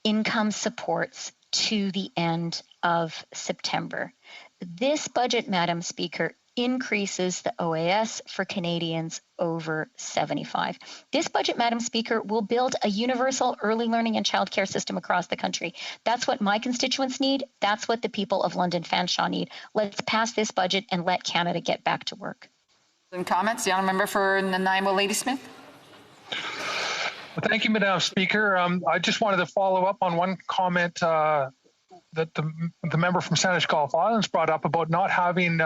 income supports to the end of September. This budget, Madam Speaker, increases the OAS for Canadians over 75. This budget, Madam Speaker, will build a universal early learning and childcare system across the country. That's what my constituents need. That's what the people of London Fanshawe need. Let's pass this budget and let Canada get back to work. And comments, the honourable member for Nanaimo Ladysmith. Well, thank you, Madam Speaker. I just wanted to follow up on one comment that the member from Saanich Gulf Islands brought up about not having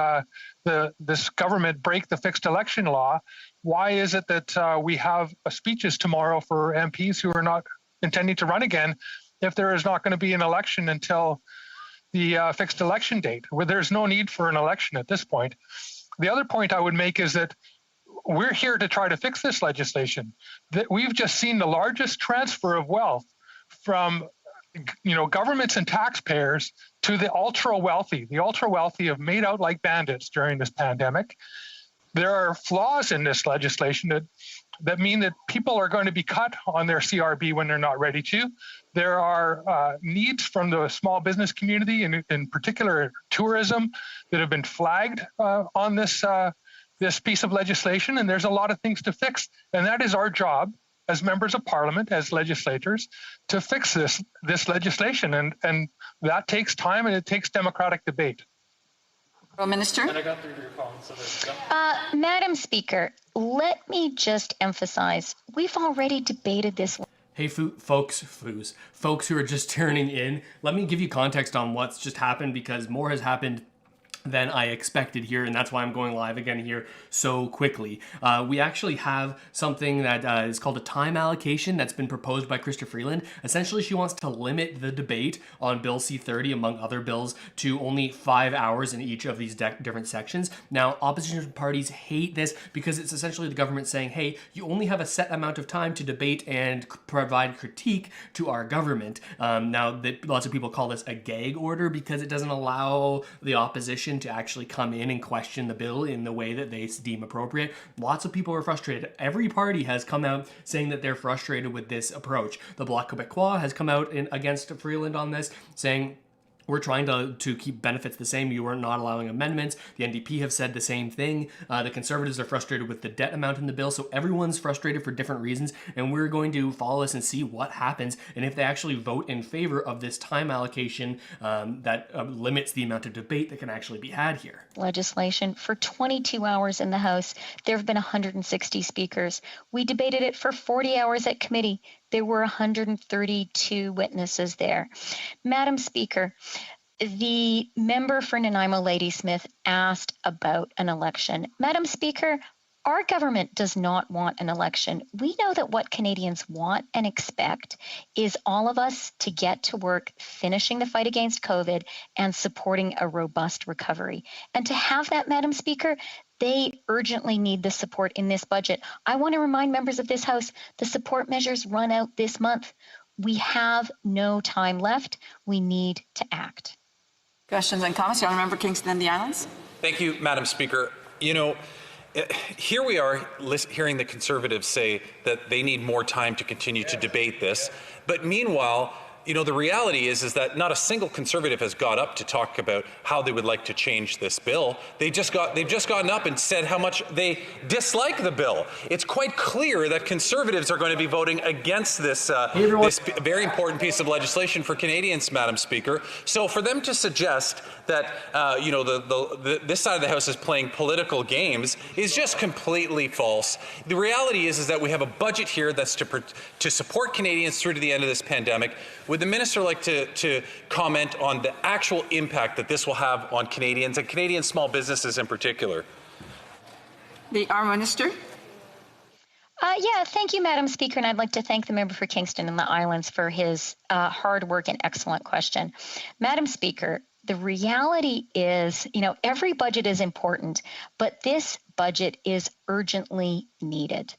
this government break the fixed election law. Why is it that we have speeches tomorrow for MPs who are not intending to run again if there is not going to be an election until the fixed election date, where there's no need for an election at this point? The other point I would make is that we're here to try to fix this legislation. That we've just seen the largest transfer of wealth from governments and taxpayers to the ultra wealthy. The ultra wealthy have made out like bandits during this pandemic. There are flaws in this legislation that mean that people are going to be cut on their CRB when they're not ready to. There are needs from the small business community, and in particular tourism, that have been flagged on this piece of legislation, and there's a lot of things to fix. And that is our job as members of Parliament, as legislators, to fix this legislation. And that takes time and it takes democratic debate. Minister. And I got through your phone, so there you go. Madam Speaker, let me just emphasize, we've already debated this. Hey, folks who are just turning in, let me give you context on what's just happened, because more has happened than I expected here, and that's why I'm going live again here so quickly. We actually have something that is called a time allocation that's been proposed by Chrystia Freeland. Essentially, she wants to limit the debate on Bill C-30, among other bills, to only 5 hours in each of these different sections. Now, opposition parties hate this because it's essentially the government saying, hey, you only have a set amount of time to debate and provide critique to our government. Now, lots of people call this a gag order because it doesn't allow the opposition to actually come in and question the bill in the way that they deem appropriate. Lots of people are frustrated. Every party has come out saying that they're frustrated with this approach. The Bloc Québécois has come out against Freeland on this, saying, we're trying to keep benefits the same. You are not allowing amendments. The NDP have said the same thing. The Conservatives are frustrated with the debt amount in the bill. So everyone's frustrated for different reasons. And we're going to follow this and see what happens. And if they actually vote in favor of this time allocation that limits the amount of debate that can actually be had here. Legislation for 22 hours in the House. There have been 160 speakers. We debated it for 40 hours at committee. There were 132 witnesses there. Madam Speaker, the member for Nanaimo Ladysmith asked about an election. Madam Speaker, our government does not want an election. We know that what Canadians want and expect is all of us to get to work finishing the fight against COVID and supporting a robust recovery. And to have that, Madam Speaker, they urgently need the support in this budget. I want to remind members of this House, the support measures run out this month. We have no time left. We need to act. Questions and comments? The honourable member Kingston and the Islands. Thank you, Madam Speaker. Here we are hearing the Conservatives say that they need more time to continue to debate this. But meanwhile, the reality is that not a single Conservative has got up to talk about how they would like to change this bill. They've just gotten up and said how much they dislike the bill. It's quite clear that Conservatives are going to be voting against this this very important piece of legislation for Canadians, Madam Speaker. So for them to suggest that this side of the House is playing political games is just completely false. The reality is that we have a budget here that's to support Canadians through to the end of this pandemic. Would the minister like to comment on the actual impact that this will have on Canadians and Canadian small businesses in particular? The Honourable Minister. Thank you, Madam Speaker, and I'd like to thank the member for Kingston and the Islands for his hard work and excellent question. Madam Speaker, the reality is, every budget is important, but this budget is urgently needed.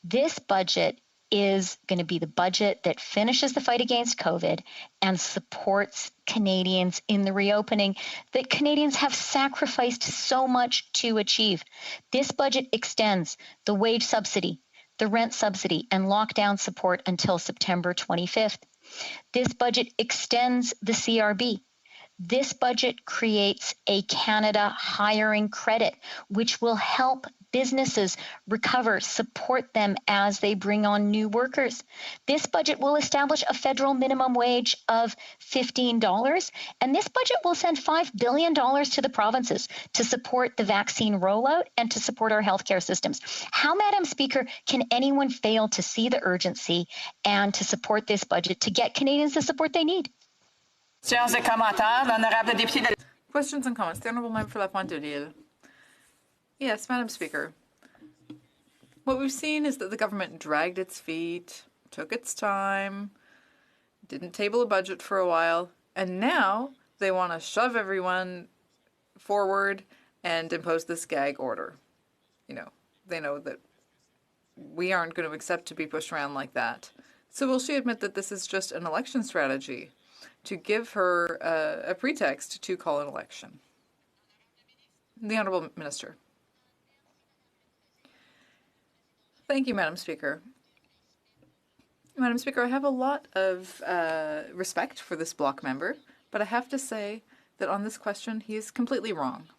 This budget is going to be the budget that finishes the fight against COVID and supports Canadians in the reopening that Canadians have sacrificed so much to achieve. This budget extends the wage subsidy, the rent subsidy, and lockdown support until September 25th. This budget extends the CRB. This budget creates a Canada hiring credit, which will help businesses recover, support them as they bring on new workers. This budget will establish a federal minimum wage of $15, and this budget will send $5 billion to the provinces to support the vaccine rollout and to support our healthcare systems. How, Madam Speaker, can anyone fail to see the urgency and to support this budget to get Canadians the support they need? Questions et commentaires. L'honorable député de... Questions and comments. The Honourable Member for La Pointe-de-L'Île. Yes, Madam Speaker. What we've seen is that the government dragged its feet, took its time, didn't table a budget for a while, and now they want to shove everyone forward and impose this gag order. You know, they know that we aren't going to accept to be pushed around like that. So will she admit that this is just an election strategy to give her a pretext to call an election? The Honourable Minister. Thank you, Madam Speaker. Madam Speaker, I have a lot of respect for this bloc member, but I have to say that on this question, he is completely wrong.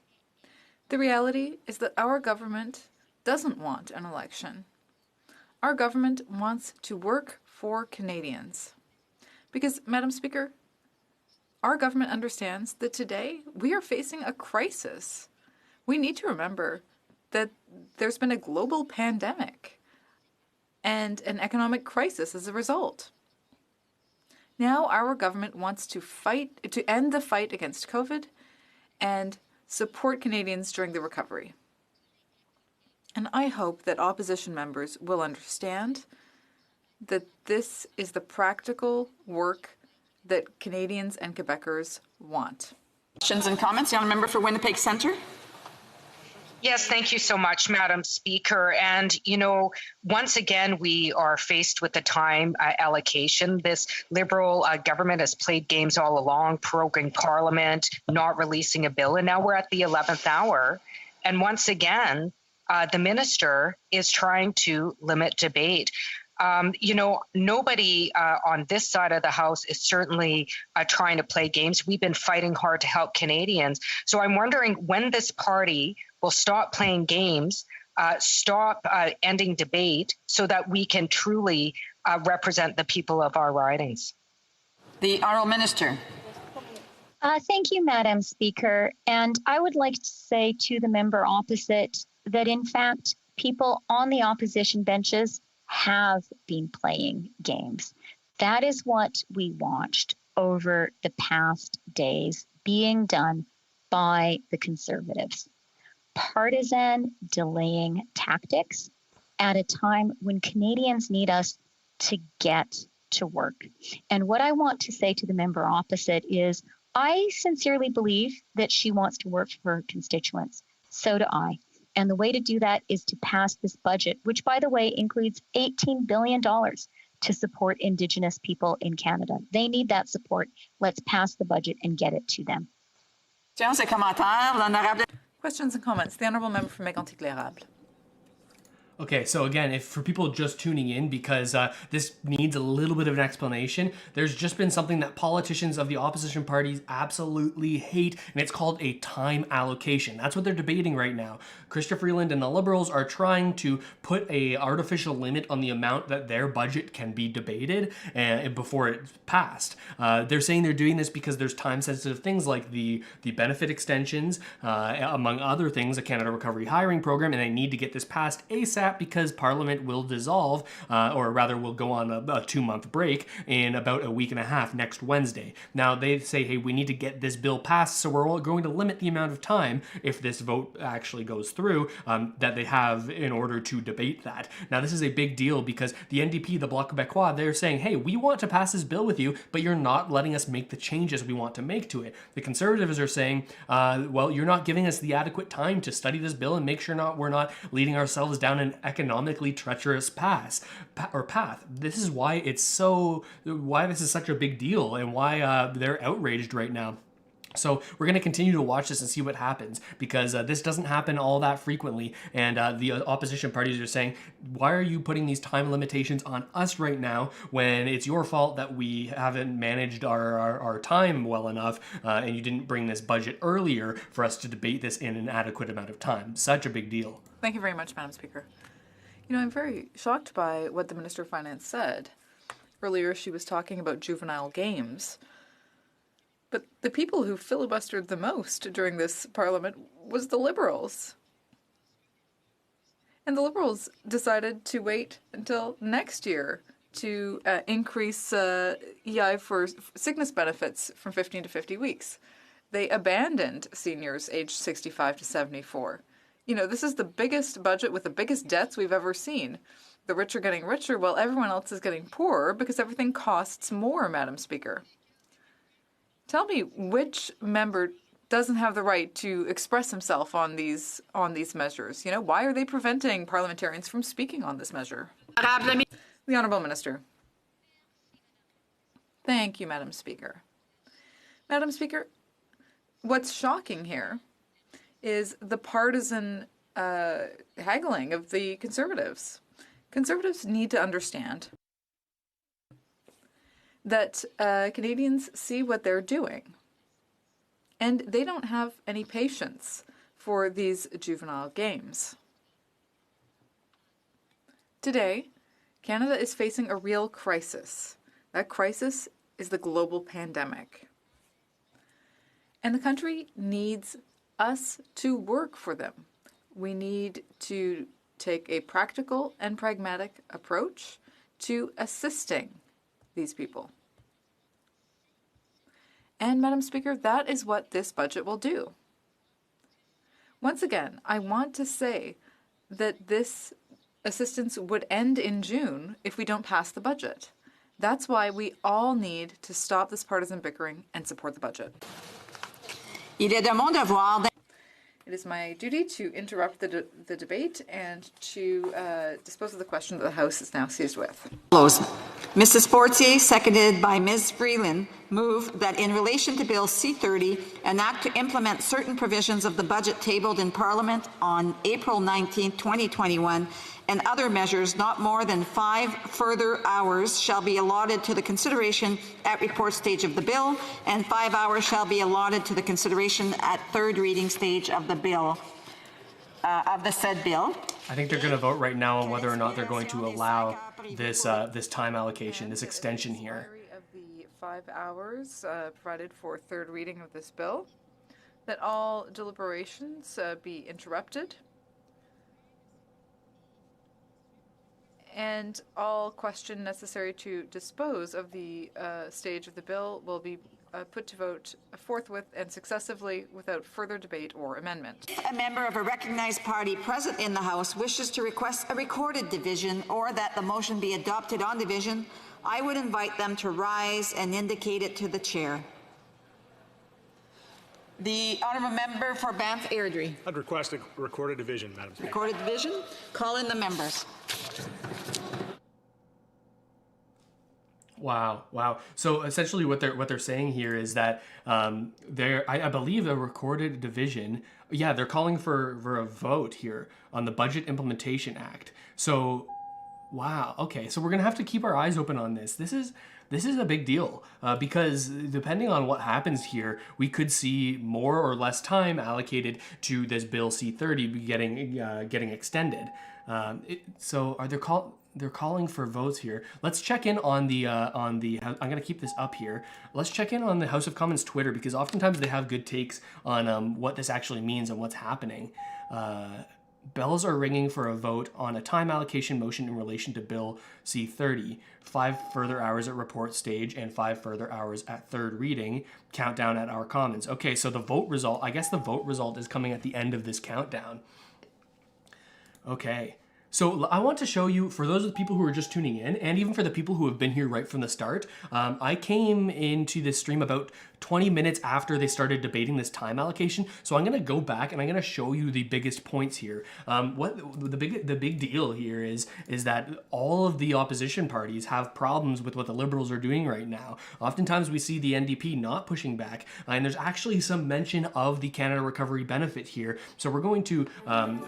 The reality is that our government doesn't want an election. Our government wants to work for Canadians. Because, Madam Speaker, our government understands that today we are facing a crisis. We need to remember that there's been a global pandemic and an economic crisis as a result. Now our government wants to end the fight against COVID and support Canadians during the recovery. And I hope that opposition members will understand that this is the practical work that Canadians and Quebecers want. Questions and comments. The Honourable Member for Winnipeg Centre. Yes, thank you so much, Madam Speaker. And, you know, once again, we are faced with the time allocation. This Liberal government has played games all along, proroguing Parliament, not releasing a bill, and now we're at the 11th hour. And once again, the minister is trying to limit debate. You know, nobody on this side of the House is certainly trying to play games. We've been fighting hard to help Canadians. So I'm wondering when this party will stop playing games, stop ending debate so that we can truly represent the people of our ridings. The Honourable Minister. Thank you, Madam Speaker. And I would like to say to the member opposite that, in fact, people on the opposition benches have been playing games. That is what we watched over the past days being done by the Conservatives. Partisan delaying tactics at a time when Canadians need us to get to work. And what I want to say to the member opposite is I sincerely believe that she wants to work for her constituents. So do I. And the way to do that is to pass this budget, which, by the way, includes $18 billion to support Indigenous people in Canada. They need that support. Let's pass the budget and get it to them. Questions and comments. The Honourable Member for Mégantic-L'Érable. Okay, so again, if for people just tuning in, because this needs a little bit of an explanation, there's just been something that politicians of the opposition parties absolutely hate, and it's called a time allocation. That's what they're debating right now. Chrystia Freeland and the Liberals are trying to put a artificial limit on the amount that their budget can be debated before it's passed. They're saying they're doing this because there's time-sensitive things like the benefit extensions, among other things, a Canada Recovery Hiring Program, and they need to get this passed ASAP because Parliament will dissolve, or rather will go on a 2-month break in about a week and a half next Wednesday. Now they say, hey, we need to get this bill passed, so we're going to limit the amount of time, if this vote actually goes through, that they have in order to debate that. Now this is a big deal because the NDP, the Bloc Québécois, they're saying, hey, we want to pass this bill with you, but you're not letting us make the changes we want to make to it. The Conservatives are saying, well, you're not giving us the adequate time to study this bill and make sure we're not leading ourselves down an economically treacherous path. This is why this is such a big deal and why they're outraged right now. So we're going to continue to watch this and see what happens, because this doesn't happen all that frequently. And the opposition parties are saying, why are you putting these time limitations on us right now when it's your fault that we haven't managed our time well enough, and you didn't bring this budget earlier for us to debate this in an adequate amount of time? Such a big deal. Thank you very much, Madam Speaker. You know, I'm very shocked by what the Minister of Finance said. Earlier, she was talking about juvenile games. But the people who filibustered the most during this Parliament was the Liberals. And the Liberals decided to wait until next year to increase EI for sickness benefits from 15 to 50 weeks. They abandoned seniors aged 65 to 74. You know, this is the biggest budget with the biggest debts we've ever seen. The rich are getting richer while everyone else is getting poorer because everything costs more, Madam Speaker. Tell me which member doesn't have the right to express himself on these measures. You know, why are they preventing parliamentarians from speaking on this measure? The Honourable Minister. Thank you, Madam Speaker. Madam Speaker, what's shocking here is the partisan haggling of the Conservatives. Conservatives need to understand that Canadians see what they're doing, and they don't have any patience for these juvenile games. Today, Canada is facing a real crisis. That crisis is the global pandemic. And the country needs us to work for them. We need to take a practical and pragmatic approach to assisting these people. And, Madam Speaker, that is what this budget will do. Once again, I want to say that this assistance would end in June if we don't pass the budget. That's why we all need to stop this partisan bickering and support the budget. It is my duty to interrupt the debate and to dispose of the question that the House is now seized with. Mrs. Fortier, seconded by Ms. Freeland, move that in relation to Bill C-30, an act to implement certain provisions of the budget tabled in Parliament on April 19, 2021, and other measures not more than 5 further hours shall be allotted to the consideration at report stage of the bill, and 5 hours shall be allotted to the consideration at third reading stage of the bill, of the said bill. I think they're going to vote right now on whether or not they're going to allow this this time allocation, this extension here. Of the 5 hours provided for third reading of this bill, that all deliberations be interrupted, and all question necessary to dispose of the stage of the bill will be put to vote forthwith and successively without further debate or amendment. A member of a recognized party present in the House wishes to request a recorded division or that the motion be adopted on division, I would invite them to rise and indicate it to the chair. The honourable member for Banff Airdrie. I'd request a recorded division, Madam Speaker. Recorded division. Call in the members. Wow. So essentially what they're saying here is that I believe a recorded division, yeah, they're calling for a vote here on the Budget Implementation Act. So wow, okay. So we're going to have to keep our eyes open on this. This is a big deal because depending on what happens here, we could see more or less time allocated to this Bill C-30 getting extended. So are they're calling for votes here. Let's check in on the I'm going to keep this up here. Let's check in on the House of Commons Twitter because oftentimes they have good takes on what this actually means and what's happening. Bells are ringing for a vote on a time allocation motion in relation to Bill C-30. 5 further hours at report stage and 5 further hours at third reading. Countdown at our Commons. Okay, so the vote result, I guess the vote result is coming at the end of this countdown. Okay. So I want to show you, for those of the people who are just tuning in, and even for the people who have been here right from the start, I came into this stream about 20 minutes after they started debating this time allocation. So I'm going to go back and I'm going to show you the biggest points here. What the big deal here is that all of the opposition parties have problems with what the Liberals are doing right now. Oftentimes we see the NDP not pushing back, and there's actually some mention of the Canada Recovery Benefit here. So we're going to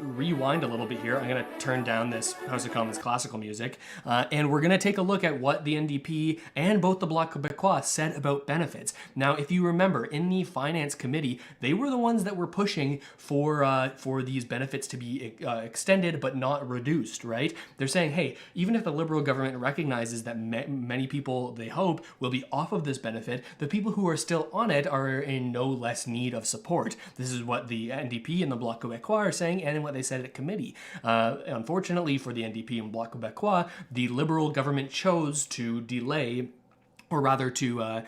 rewind a little bit here. I'm going to turn down this House of Commons classical music, and we're going to take a look at what the NDP and both the Bloc Québécois said about benefits. Now, if you remember, in the Finance Committee, they were the ones that were pushing for these benefits to be extended but not reduced, right? They're saying, hey, even if the Liberal government recognizes that many people, they hope, will be off of this benefit, the people who are still on it are in no less need of support. This is what the NDP and the Bloc Québécois are saying, and what they said at committee. Unfortunately for the NDP and Bloc Québécois, the Liberal government chose to delay, or rather to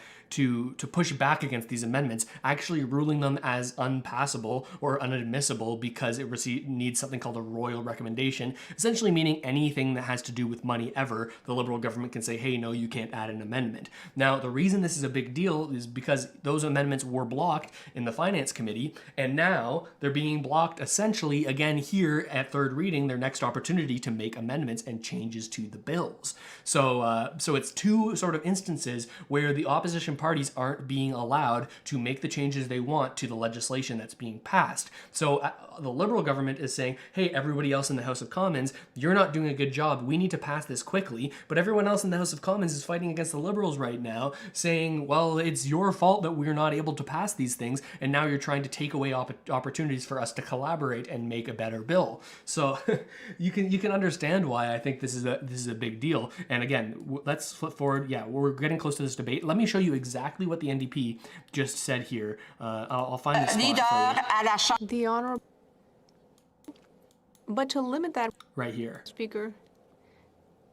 push back against these amendments, actually ruling them as unpassable or unadmissible because it needs something called a royal recommendation, essentially meaning anything that has to do with money ever, the Liberal government can say, hey, no, you can't add an amendment. Now, the reason this is a big deal is because those amendments were blocked in the Finance Committee, and now they're being blocked essentially again here at third reading, their next opportunity to make amendments and changes to the bills. So it's two sort of instances where the opposition parties aren't being allowed to make the changes they want to the legislation that's being passed. So the Liberal government is saying, hey, everybody else in the House of Commons, you're not doing a good job. We need to pass this quickly. But everyone else in the House of Commons is fighting against the Liberals right now, saying, well, it's your fault that we're not able to pass these things, and now you're trying to take away opportunities for us to collaborate and make a better bill. So you can understand why I think this is a big deal. And again, let's flip forward. Yeah, we're getting close to this debate. Let me show you exactly what the NDP just said here. I'll find the spot for you. The honorable. But to limit that, right here, Speaker.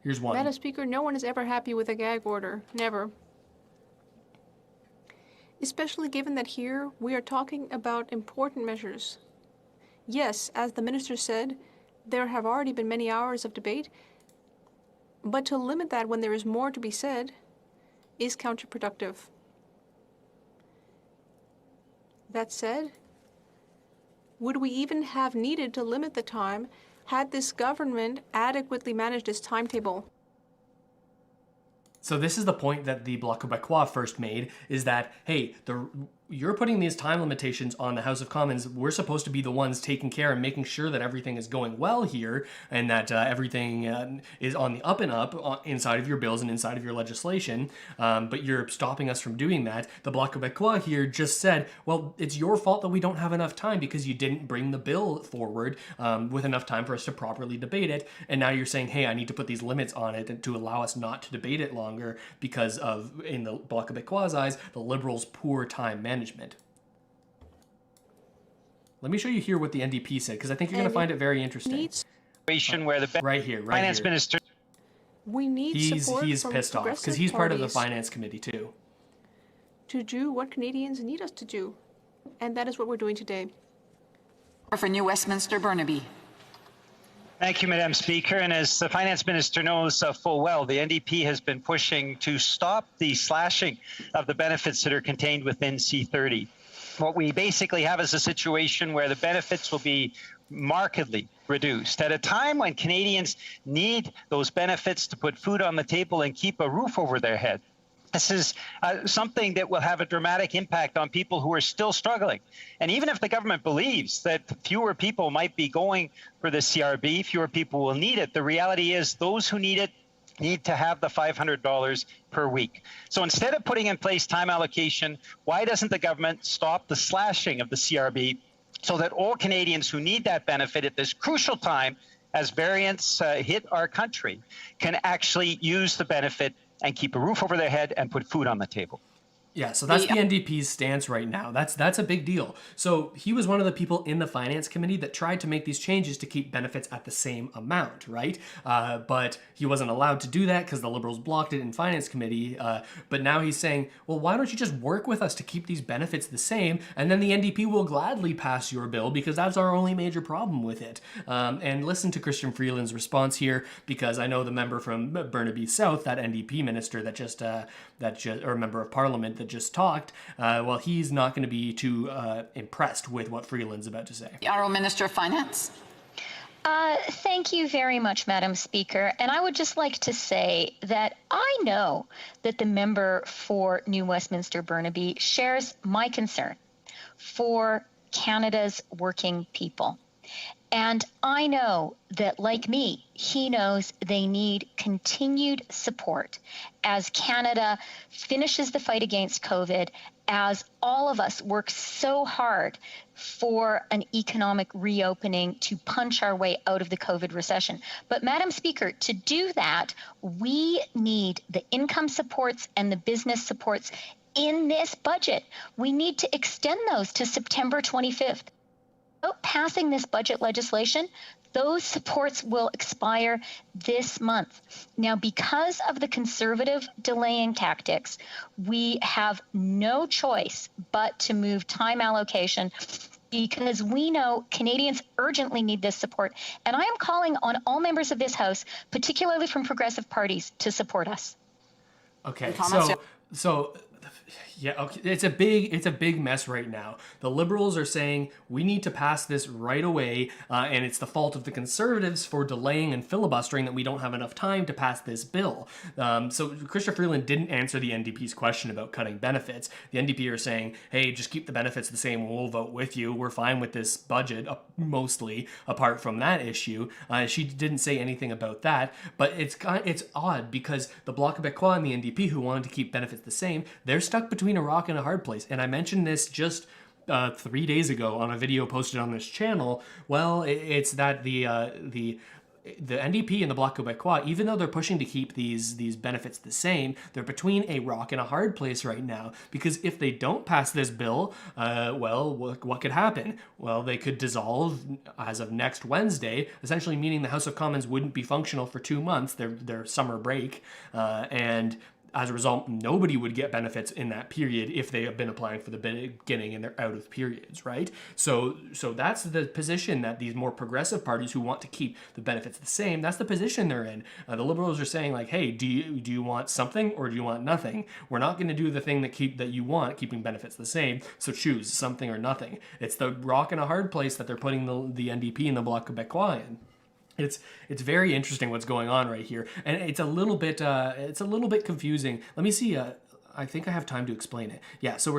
Here's one. Madam Speaker, no one is ever happy with a gag order. Never. Especially given that here we are talking about important measures. Yes, as the Minister said, there have already been many hours of debate, but to limit that when there is more to be said is counterproductive. That said, would we even have needed to limit the time had this government adequately managed its timetable? So this is the point that the Bloc Québécois first made, is that, hey, you're putting these time limitations on the House of Commons. We're supposed to be the ones taking care and making sure that everything is going well here, and that everything is on the up and up inside of your bills and inside of your legislation, but you're stopping us from doing that. The Bloc Québécois here just said, well, it's your fault that we don't have enough time because you didn't bring the bill forward with enough time for us to properly debate it, and now you're saying, hey, I need to put these limits on it to allow us not to debate it longer because of, in the Bloc Québécois' eyes, the Liberals' poor time management. Let me show you here what the NDP said, because I think you're going to find it very interesting. Where the right here, finance minister. We need support he's from pissed off because he's part of the Finance Committee too. To do what Canadians need us to do, and that is what we're doing today. For New Westminster, Burnaby. Thank you, Madam Speaker. And as the Finance Minister knows full well, the NDP has been pushing to stop the slashing of the benefits that are contained within C30. What we basically have is a situation where the benefits will be markedly reduced at a time when Canadians need those benefits to put food on the table and keep a roof over their head. This is something that will have a dramatic impact on people who are still struggling. And even if the government believes that fewer people might be going for the CRB, fewer people will need it, the reality is those who need it need to have the $500 per week. So instead of putting in place time allocation, why doesn't the government stop the slashing of the CRB so that all Canadians who need that benefit at this crucial time as variants hit our country can actually use the benefit and keep a roof over their head and put food on the table? Yeah, so that's the NDP's stance right now. That's a big deal. So he was one of the people in the Finance Committee that tried to make these changes to keep benefits at the same amount, right? But he wasn't allowed to do that because the Liberals blocked it in Finance Committee. But now he's saying, well, why don't you just work with us to keep these benefits the same, and then the NDP will gladly pass your bill because that's our only major problem with it. And listen to Christian Freeland's response here, because I know the member from Burnaby South, that NDP minister or member of Parliament that just talked, well, he's not going to be too impressed with what Freeland's about to say. The Honourable Minister of Finance. Thank you very much, Madam Speaker. And I would just like to say that I know that the member for New Westminster Burnaby shares my concern for Canada's working people. And I know that, like me, he knows they need continued support as Canada finishes the fight against COVID, as all of us work so hard for an economic reopening to punch our way out of the COVID recession. But, Madam Speaker, to do that, we need the income supports and the business supports in this budget. We need to extend those to September 25th. Without passing this budget legislation, those supports will expire this month. Now, because of the Conservative delaying tactics, we have no choice but to move time allocation, because we know Canadians urgently need this support. And I am calling on all members of this House, particularly from progressive parties, to support us. Okay, so yeah, okay. It's a big mess right now. The Liberals are saying we need to pass this right away, and it's the fault of the Conservatives for delaying and filibustering that we don't have enough time to pass this bill. So Chrystia Freeland didn't answer the NDP's question about cutting benefits. The NDP are saying, hey, just keep the benefits the same, we'll vote with you. We're fine with this budget, mostly, apart from that issue. She didn't say anything about that, but it's odd because the Bloc Québécois and the NDP, who wanted to keep benefits the same, they're stuck between a rock and a hard place. And I mentioned this just 3 days ago on a video posted on this channel. Well, it's that the NDP and the Bloc Québécois, even though they're pushing to keep these benefits the same, they're between a rock and a hard place right now. Because if they don't pass this bill, well, what could happen? Well, they could dissolve as of next Wednesday, essentially meaning the House of Commons wouldn't be functional for 2 months, their summer break, and as a result, nobody would get benefits in that period if they have been applying for the beginning and they're out of periods, right? So that's the position that these more progressive parties who want to keep the benefits the same, that's the position they're in. The Liberals are saying, like, hey, do you want something or do you want nothing? We're not going to do the thing that you want, keeping benefits the same, so choose something or nothing. It's the rock and a hard place that they're putting the NDP and the Bloc Québécois in. It's very interesting what's going on right here, and it's a little bit confusing. Let me see. I think I have time to explain it. Yeah. So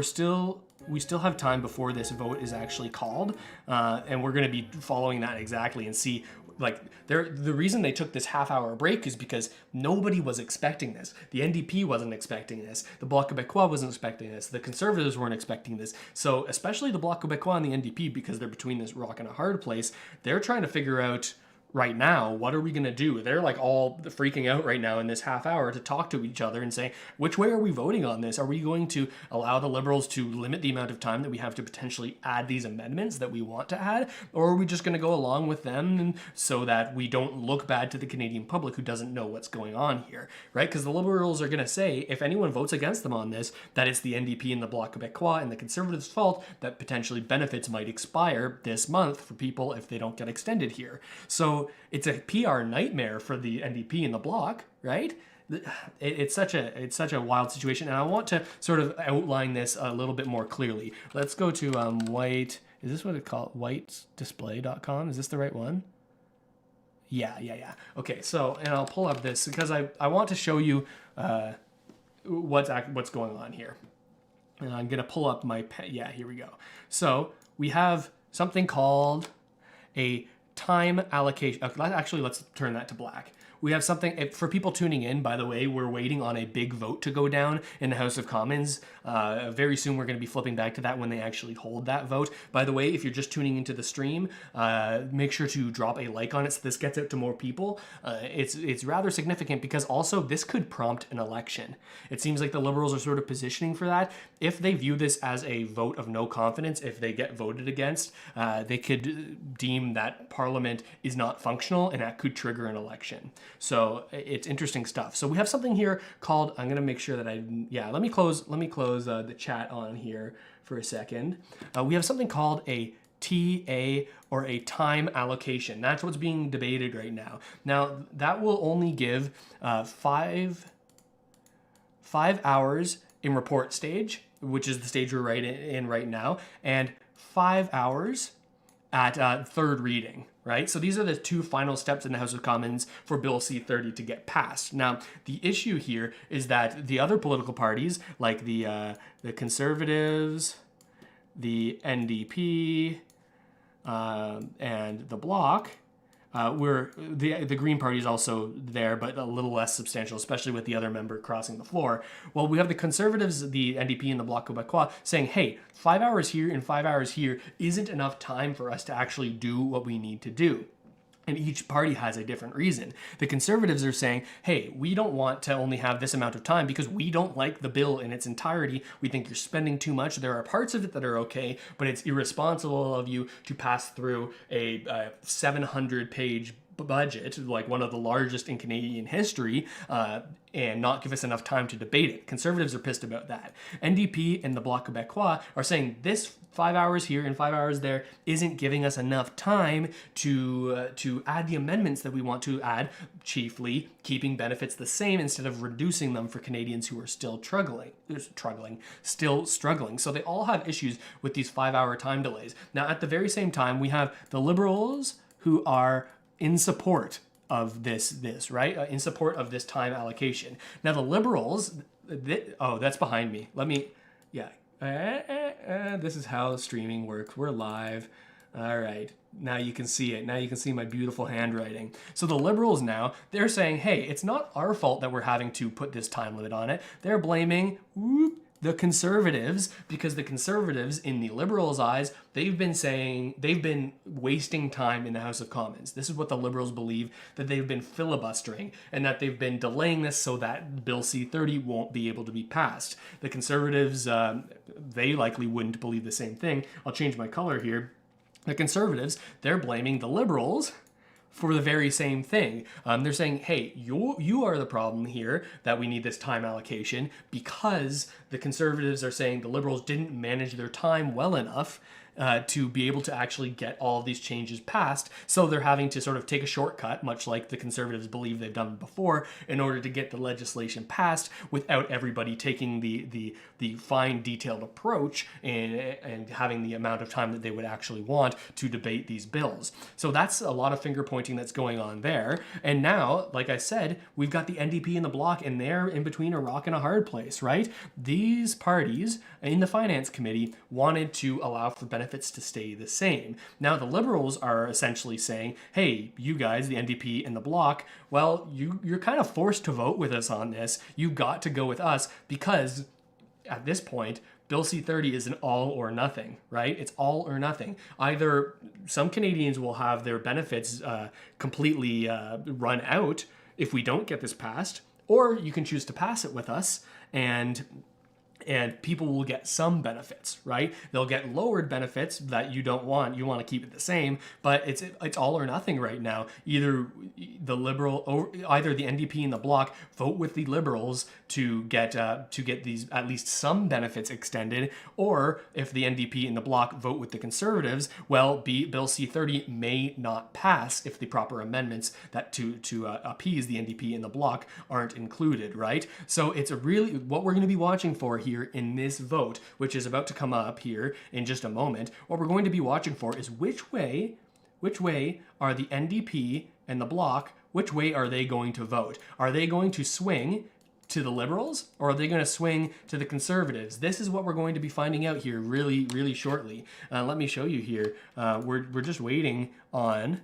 we still have time before this vote is actually called, and we're going to be following that exactly and see. Like, the reason they took this half-hour break is because nobody was expecting this. The NDP wasn't expecting this. The Bloc Québécois wasn't expecting this. The Conservatives weren't expecting this. So especially the Bloc Québécois and the NDP, because they're between this rock and a hard place, they're trying to figure out right now, what are we going to do? They're like all freaking out right now in this half hour to talk to each other and say, which way are we voting on this? Are we going to allow the Liberals to limit the amount of time that we have to potentially add these amendments that we want to add? Or are we just going to go along with them so that we don't look bad to the Canadian public who doesn't know what's going on here, right? Because the Liberals are going to say, if anyone votes against them on this, that it's the NDP and the Bloc Québécois and the Conservatives' fault that potentially benefits might expire this month for people if they don't get extended here. So it's a PR nightmare for the NDP and the Bloc, right? It's such a wild situation, and I want to sort of outline this a little bit more clearly. Let's go to white. Is this what it's called? Whitedisplay.com. Is this the right one? Yeah. Okay, so, and I'll pull up this because I want to show you what's going on here. And I'm gonna pull up my yeah, here we go. So we have something called a time allocation. Actually, let's turn that to black. We have something, for people tuning in, by the way, we're waiting on a big vote to go down in the House of Commons. Very soon we're going to be flipping back to that when they actually hold that vote. By the way, if you're just tuning into the stream, make sure to drop a like on it so this gets out to more people. It's rather significant because also this could prompt an election. It seems like the Liberals are sort of positioning for that. If they view this as a vote of no confidence, if they get voted against, they could deem that Parliament is not functional and that could trigger an election. So it's interesting stuff. So we have something here called, I'm going to make sure that let me close the chat on here for a second. We have something called a TA or a time allocation. That's what's being debated right now. Now that will only give 5 hours in report stage, which is the stage we're in right now, and 5 hours at third reading, right? So these are the two final steps in the House of Commons for Bill C-30 to get passed. Now, the issue here is that the other political parties, like the Conservatives, the NDP, and the Bloc, the Green Party is also there, but a little less substantial, especially with the other member crossing the floor. Well, we have the Conservatives, the NDP, and the Bloc Québécois saying, hey, 5 hours here and 5 hours here isn't enough time for us to actually do what we need to do. And each party has a different reason. The Conservatives are saying, hey, we don't want to only have this amount of time because we don't like the bill in its entirety. We think you're spending too much. There are parts of it that are okay, but it's irresponsible of you to pass through a 700-page budget, like one of the largest in Canadian history, and not give us enough time to debate it. Conservatives are pissed about that. NDP and the Bloc Québécois are saying this 5 hours here and 5 hours there isn't giving us enough time to add the amendments that we want to add, chiefly keeping benefits the same instead of reducing them for Canadians who are still struggling. So they all have issues with these 5 hour time delays. Now, at the very same time, we have the Liberals who are in support of this, right? In support of this time allocation. Now, the Liberals, oh, that's behind me. Let me, yeah. This is how streaming works. We're live. All right. Now you can see it. Now you can see my beautiful handwriting. So the Liberals now, they're saying, hey, it's not our fault that we're having to put this time limit on it. They're blaming the Conservatives, because the Conservatives, in the Liberals' eyes, they've been wasting time in the House of Commons. This is what the Liberals believe, that they've been filibustering and that they've been delaying this so that Bill C-30 won't be able to be passed. The Conservatives, they likely wouldn't believe the same thing. I'll change my color here. The Conservatives, they're blaming the Liberals for the very same thing. They're saying, hey, you are the problem here, that we need this time allocation, because the Conservatives are saying the Liberals didn't manage their time well enough to be able to actually get all of these changes passed. So they're having to sort of take a shortcut, much like the Conservatives believe they've done before, in order to get the legislation passed without everybody taking the fine, detailed approach and having the amount of time that they would actually want to debate these bills. So that's a lot of finger pointing that's going on there. And now, like I said, we've got the NDP and the Bloc, and they're in between a rock and a hard place, right? These parties in the Finance Committee wanted to allow for benefits to stay the same. Now the Liberals are essentially saying, hey, you guys, the NDP and the Bloc, well, you're kind of forced to vote with us on this. You got to go with us, because at this point, Bill C-30 is an all or nothing, right? It's all or nothing. Either some Canadians will have their benefits completely run out if we don't get this passed, or you can choose to pass it with us, and people will get some benefits, right? They'll get lowered benefits that you don't want. You want to keep it the same, but it's all or nothing right now. Either the NDP and the Bloc vote with the Liberals to get these at least some benefits extended, or if the NDP and the Bloc vote with the Conservatives, well, Bill C-30 may not pass if the proper amendments that to appease the NDP and the Bloc aren't included, right? So it's what we're going to be watching for here in this vote, which is about to come up here in just a moment. What we're going to be watching for is which way are the NDP and the Bloc, which way are they going to vote? Are they going to swing to the Liberals, or are they going to swing to the Conservatives? This is what we're going to be finding out here really, really shortly. Let me show you here. We're just waiting on.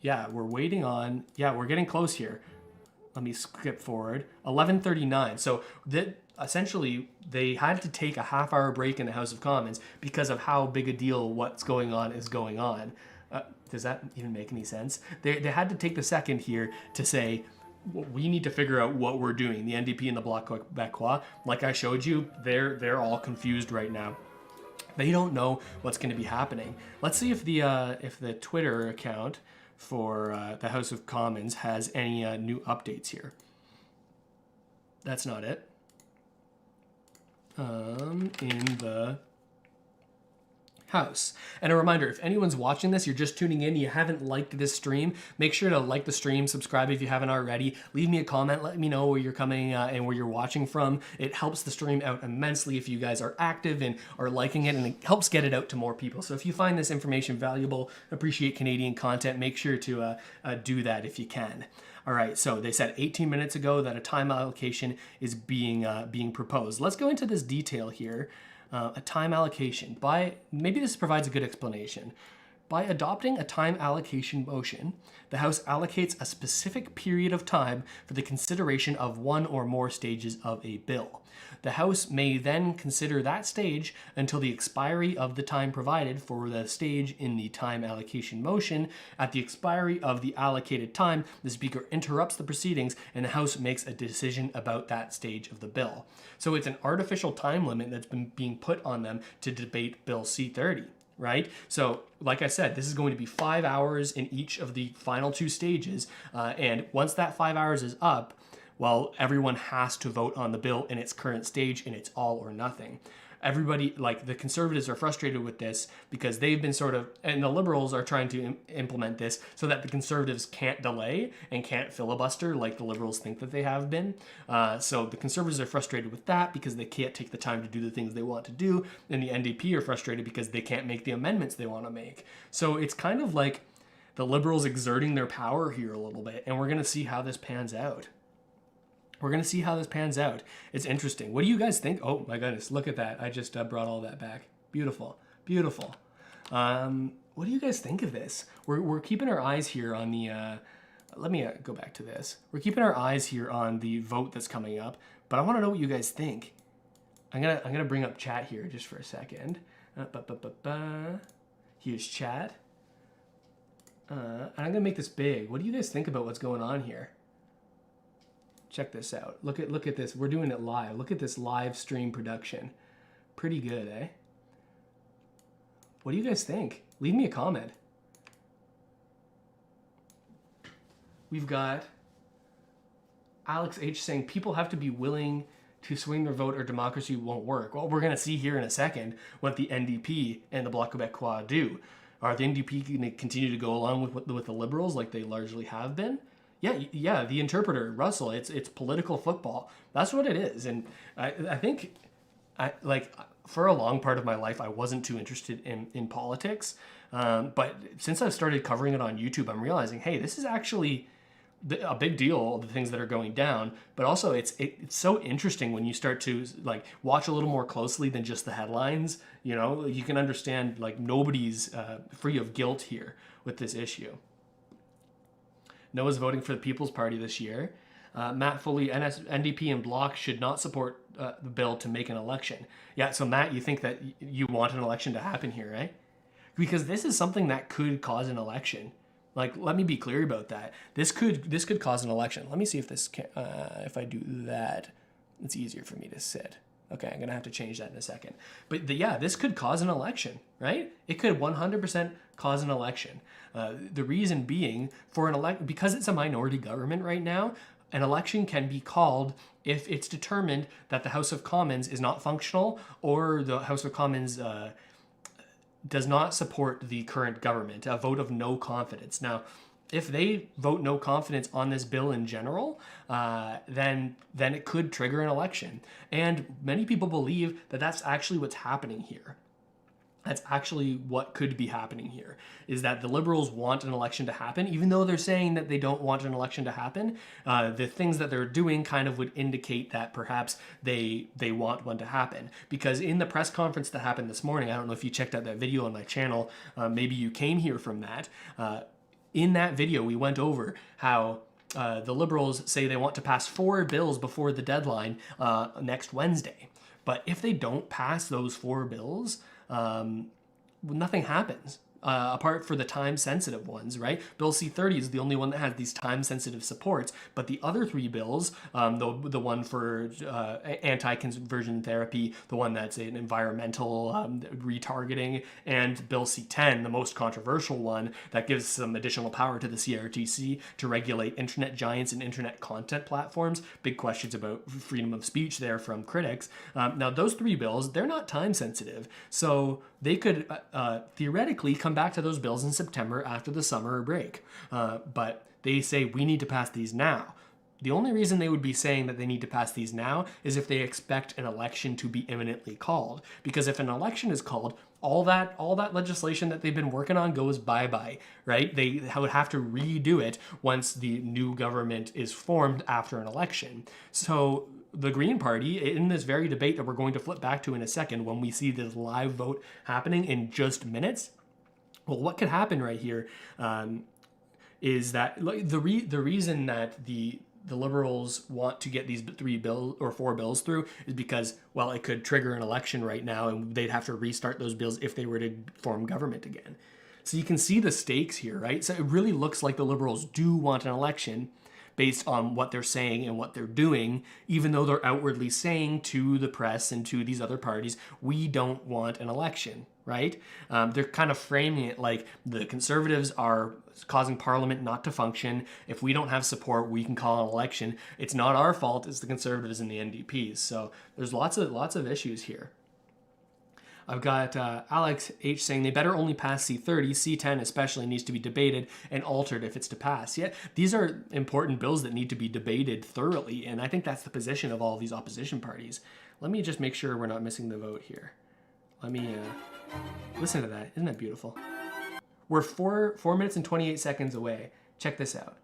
Yeah, we're getting close here. Let me skip forward. 11:39. So essentially, they had to take a half-hour break in the House of Commons because of how big a deal what's going on is going on. Does that even make any sense? They had to take the second here to say, we need to figure out what we're doing. The NDP and the Bloc Québécois, like I showed you, they're all confused right now. They don't know what's going to be happening. Let's see if the Twitter account for the House of Commons has any new updates here. That's not it. House. And a reminder, if anyone's watching this, you're just tuning in, you haven't liked this stream, make sure to like the stream, subscribe if you haven't already, leave me a comment, let me know where you're coming and where you're watching from. It helps the stream out immensely if you guys are active and are liking it, and it helps get it out to more people. So if you find this information valuable, appreciate Canadian content, make sure to do that if you can. All right, so they said 18 minutes ago that a time allocation is being proposed. Let's go into this detail here. A time allocation. Maybe this provides a good explanation. By adopting a time allocation motion, the House allocates a specific period of time for the consideration of one or more stages of a bill. The House may then consider that stage until the expiry of the time provided for the stage in the time allocation motion. At the expiry of the allocated time, the Speaker interrupts the proceedings and the House makes a decision about that stage of the bill. So it's an artificial time limit that's been being put on them to debate Bill C-30. Right? So, like I said, this is going to be 5 hours in each of the final two stages. And once that 5 hours is up, well, everyone has to vote on the bill in its current stage, and it's all or nothing. Everybody, like the Conservatives, are frustrated with this because they've been and the Liberals are trying to implement this so that the Conservatives can't delay and can't filibuster like the Liberals think that they have been. So the Conservatives are frustrated with that because they can't take the time to do the things they want to do, and the NDP are frustrated because they can't make the amendments they want to make. So it's kind of like the Liberals exerting their power here a little bit, and we're going to see how this pans out. It's interesting. What do you guys think? Oh my goodness, look at that. I just brought all that back. Beautiful. What do you guys think of this? We're keeping our eyes here on the, let me go back to this. We're keeping our eyes here on the vote that's coming up, but I want to know what you guys think. I'm gonna bring up chat here just for a second. Here's chat. And I'm gonna make this big. What do you guys think about what's going on here? Check this out. Look at this. We're doing it live. Look at this live stream production. Pretty good, eh? What do you guys think? Leave me a comment. We've got Alex H saying people have to be willing to swing their vote or democracy won't work. Well, we're going to see here in a second what the NDP and the Bloc Québécois do. Are the NDP going to continue to go along with the Liberals like they largely have been? Yeah, the interpreter, Russell, it's political football. That's what it is. And I think, for a long part of my life, I wasn't too interested in politics. But since I've started covering it on YouTube, I'm realizing, hey, this is actually a big deal, the things that are going down. But also, it's so interesting when you start to watch a little more closely than just the headlines. You can understand nobody's free of guilt here with this issue. Noah's voting for the People's Party this year. Matt Foley, NDP and Bloc should not support the bill to make an election. Yeah, so Matt, you think that you want an election to happen here, right? Because this is something that could cause an election. Let me be clear about that. This could cause an election. Let me see if this can, if I do that, it's easier for me to sit. Okay, I'm gonna have to change that in a second. But this could cause an election, right? It could 100% cause an election. The reason being because it's a minority government right now, an election can be called if it's determined that the House of Commons is not functional or the House of Commons does not support the current government, a vote of no confidence. Now, if they vote no confidence on this bill in general, then it could trigger an election. And many people believe that that's actually what's happening here. That's actually what could be happening here, is that the Liberals want an election to happen, even though they're saying that they don't want an election to happen. The things that they're doing kind of would indicate that perhaps they want one to happen. Because in the press conference that happened this morning, I don't know if you checked out that video on my channel, maybe you came here from that. In that video, we went over how the Liberals say they want to pass 4 bills before the deadline next Wednesday. But if they don't pass those 4 bills, nothing happens. apart for the time-sensitive ones, right? Bill C-30 is the only one that has these time-sensitive supports, but the other three bills, the one for anti-conversion therapy, the one that's an environmental retargeting, and Bill C-10, the most controversial one that gives some additional power to the CRTC to regulate internet giants and internet content platforms. Big questions about freedom of speech there from critics. Now, those three bills, they're not time-sensitive, so they could theoretically come back to those bills in September after the summer break. But they say we need to pass these now. The only reason they would be saying that they need to pass these now is if they expect an election to be imminently called. Because if an election is called, all that legislation that they've been working on goes bye-bye, right? They would have to redo it once the new government is formed after an election. So the Green Party, in this very debate that we're going to flip back to in a second when we see this live vote happening in just minutes, well, what could happen right here is that the reason that the Liberals want to get these four bills through is because, well, it could trigger an election right now and they'd have to restart those bills if they were to form government again. So you can see the stakes here, right? So it really looks like the Liberals do want an election based on what they're saying and what they're doing, even though they're outwardly saying to the press and to these other parties, we don't want an election, right? They're kind of framing it like the Conservatives are causing Parliament not to function. If we don't have support, we can call an election. It's not our fault, it's the Conservatives and the NDPs. So there's lots of issues here. I've got Alex H saying they better only pass C-30. C-10 especially needs to be debated and altered if it's to pass. Yeah, these are important bills that need to be debated thoroughly, and I think that's the position of all of these opposition parties. Let me just make sure we're not missing the vote here. Let me listen to that. Isn't that beautiful? We're 4 minutes and 28 seconds away. Check this out.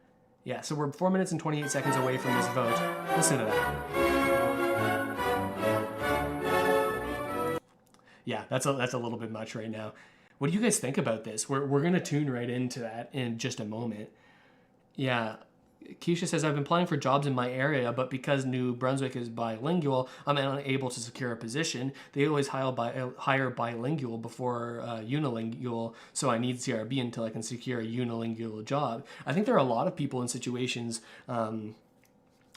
Yeah, so we're 4 minutes and 28 seconds away from this vote. Listen to that. Yeah, that's a little bit much right now. What do you guys think about this? We're going to tune right into that in just a moment. Yeah, Keisha says, I've been applying for jobs in my area, but because New Brunswick is bilingual, I'm unable to secure a position. They always hire bilingual before unilingual, so I need CRB until I can secure a unilingual job. I think there are a lot of people in situations,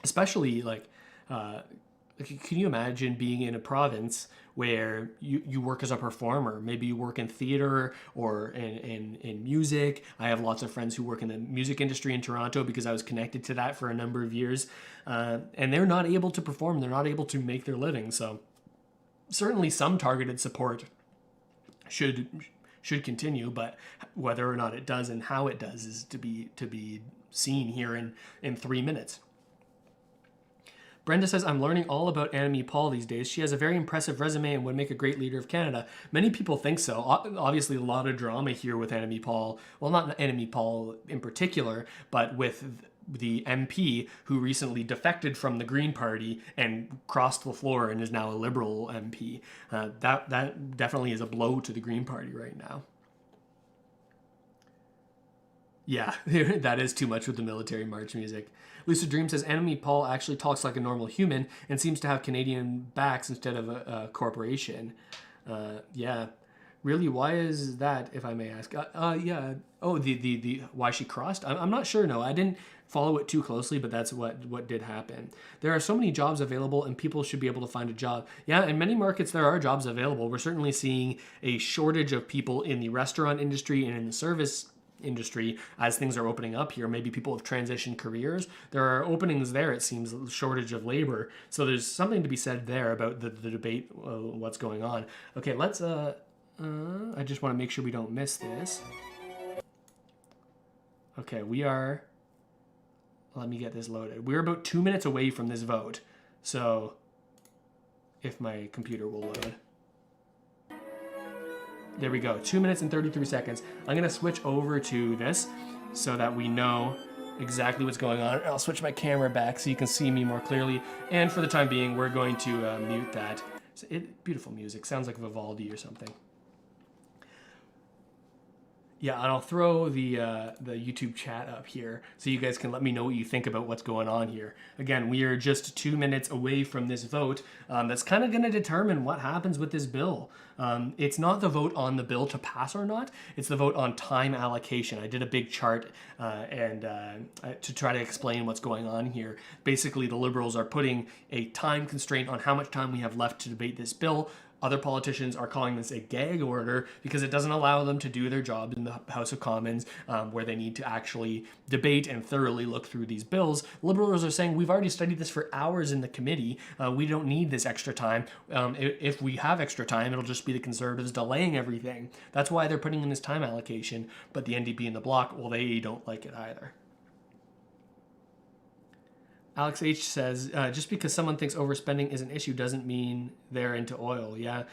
especially like, can you imagine being in a province where you work as a performer? Maybe you work in theater or in music. I have lots of friends who work in the music industry in Toronto because I was connected to that for a number of years. And they're not able to perform. They're not able to make their living. So certainly some targeted support should continue, but whether or not it does and how it does is to be seen here in 3 minutes. Brenda says, I'm learning all about Annamie Paul these days. She has a very impressive resume and would make a great leader of Canada. Many people think so. Obviously, a lot of drama here with Annamie Paul. Well, not Annamie Paul in particular, but with the MP who recently defected from the Green Party and crossed the floor and is now a Liberal MP. That definitely is a blow to the Green Party right now. Yeah, that is too much with the military march music. Lucid Dream says, Annamie Paul actually talks like a normal human and seems to have Canadian backs instead of a corporation. Yeah. Really, why is that, if I may ask? Yeah. Oh, the why she crossed? I'm not sure, no. I didn't follow it too closely, but that's what did happen. There are so many jobs available and people should be able to find a job. Yeah, in many markets there are jobs available. We're certainly seeing a shortage of people in the restaurant industry and in the service industry as things are opening up here. Maybe people have transitioned careers. There are openings there, it seems, a shortage of labor. So there's something to be said there about the debate, what's going on. Okay, let's, I just want to make sure we don't miss this. Okay, let me get this loaded. We're about 2 minutes away from this vote. So, if my computer will load. There we go, 2 minutes and 33 seconds. I'm gonna switch over to this so that we know exactly what's going on. I'll switch my camera back so you can see me more clearly. And for the time being, we're going to mute that. Beautiful music, sounds like Vivaldi or something. Yeah, and I'll throw the YouTube chat up here so you guys can let me know what you think about what's going on here. Again, we are just 2 minutes away from this vote that's kind of going to determine what happens with this bill. It's not the vote on the bill to pass or not, it's the vote on time allocation. I did a big chart to try to explain what's going on here. Basically, the Liberals are putting a time constraint on how much time we have left to debate this bill. Other politicians are calling this a gag order because it doesn't allow them to do their job in the House of Commons where they need to actually debate and thoroughly look through these bills. Liberals are saying, we've already studied this for hours in the committee. We don't need this extra time. If we have extra time, it'll just be the Conservatives delaying everything. That's why they're putting in this time allocation. But the NDP and the Bloc, well, they don't like it either. Alex H says, just because someone thinks overspending is an issue doesn't mean they're into oil. Yeah,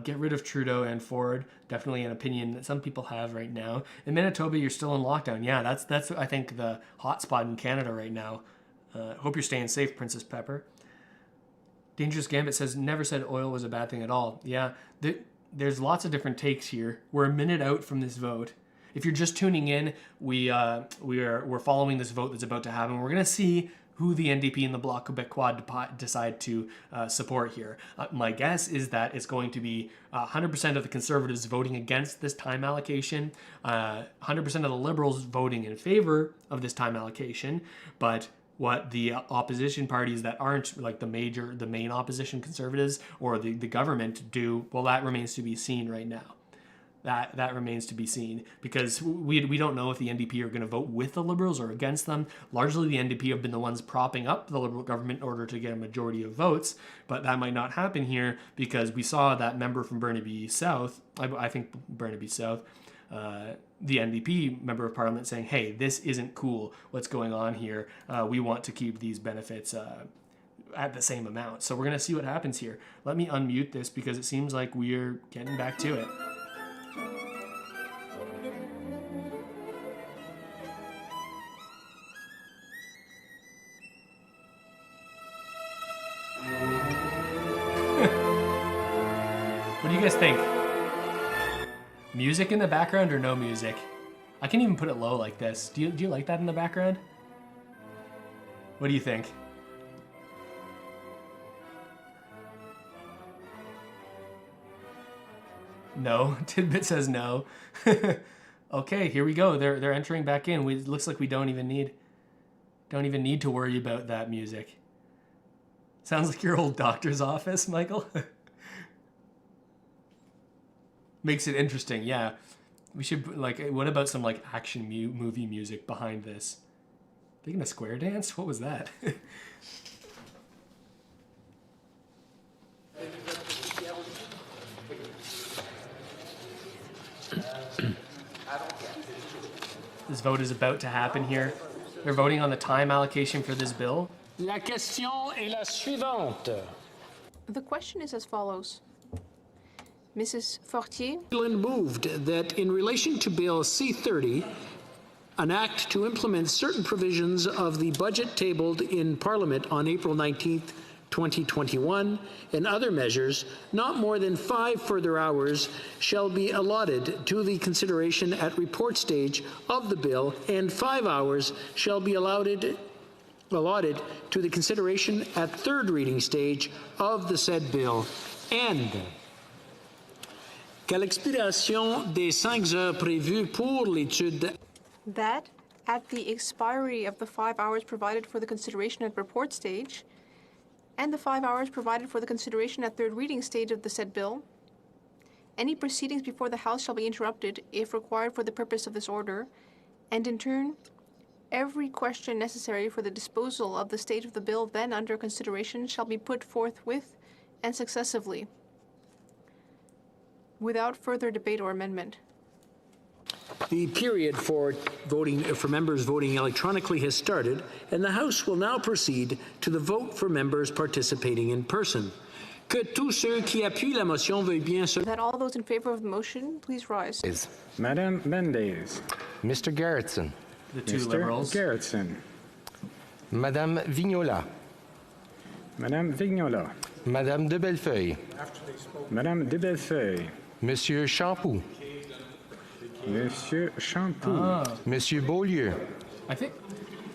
get rid of Trudeau and Ford. Definitely an opinion that some people have right now. In Manitoba, you're still in lockdown. Yeah, that's I think the hot spot in Canada right now. Hope you're staying safe, Princess Pepper. Dangerous Gambit says, never said oil was a bad thing at all. Yeah, there's lots of different takes here. We're a minute out from this vote. If you're just tuning in, we're following this vote that's about to happen. We're gonna see who the NDP and the Bloc Québécois decide to support here. My guess is that it's going to be 100% of the Conservatives voting against this time allocation, 100% of the Liberals voting in favor of this time allocation, but what the opposition parties that aren't like the main opposition Conservatives or the government do, well, that remains to be seen right now. That remains to be seen because we don't know if the NDP are going to vote with the Liberals or against them. Largely, the NDP have been the ones propping up the Liberal government in order to get a majority of votes, but that might not happen here because we saw that member from Burnaby South, I think Burnaby South, the NDP member of Parliament saying, hey, this isn't cool, what's going on here. We want to keep these benefits at the same amount. So we're going to see what happens here. Let me unmute this because it seems like we're getting back to it. What do you guys think? Music in the background or no music? I can even put it low like this. Do you like that in the background? What do you think? No. Tidbit says no. Okay, here we go. They're entering back in. It looks like we don't even need to worry about that music. Sounds like your old doctor's office, Michael. Makes it interesting, yeah. We should, what about some, action movie music behind this? They gonna square dance? What was that? This vote is about to happen here. They're voting on the time allocation for this bill. La question est la suivante. The question is as follows. Mrs. Fortier Moved that in relation to Bill C-30, an act to implement certain provisions of the budget tabled in Parliament on April 19th, 2021, and other measures, not more than 5 further hours shall be allotted to the consideration at report stage of the bill, and 5 hours shall be allotted to the consideration at third reading stage of the said bill, and qu'à l'expiration des 5 heures prévues pour l'étude, that at the expiry of the 5 hours provided for the consideration at report stage and the 5 hours provided for the consideration at third reading stage of the said bill, any proceedings before the House shall be interrupted if required for the purpose of this order, and in turn, every question necessary for the disposal of the state of the bill then under consideration shall be put forthwith and successively, without further debate or amendment. The period for members voting electronically has started, and the House will now proceed to the vote for members participating in person. Que tous ceux qui appuient la motion veuillent bien se... That all those in favor of the motion, please rise. Madame Mendez. Mr. Gerritsen. The two Mr. Liberals. Gerritsen. Madame Vignola. Madame Vignola. Madame de Bellefeuille. Madame de Bellefeuille. Monsieur Champoux. Monsieur Champoux. Monsieur Beaulieu. I think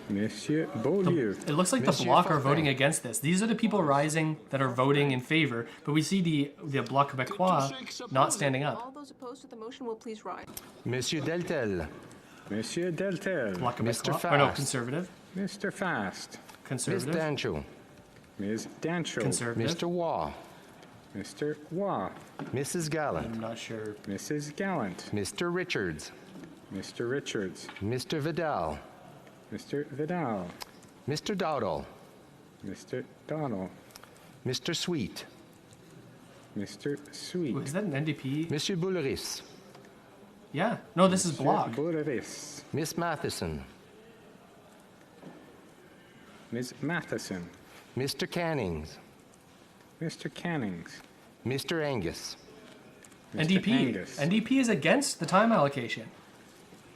Monsieur Beaulieu. it looks like the Bloc are voting against this. These are the people rising that are voting in favor, but we see the Bloc Québécois not standing up. All those opposed to the motion will please rise. Monsieur Deltel. Monsieur Deltel. Bloc Mr. Québécois. Or no, Fast. Conservative. Mr. Fast. Miss Conservative. Dancho. Ms. Dancho. Conservative. Mr. Waugh. Mr. Waugh. Mrs. Gallant. I'm not sure. Mrs. Gallant. Mr. Richards. Mr. Richards. Mr. Vidal. Mr. Vidal. Mr. Dowdall. Mr. Donald. Mr. Sweet. Mr. Sweet. Is that an NDP? Monsieur Boulris. Yeah. No, this is Bloc. Boulris. Miss Matheson. Ms. Matheson. Mr. Cannings. Mr. Cannings. Mr. Angus. Mr. NDP. Angus. NDP is against the time allocation.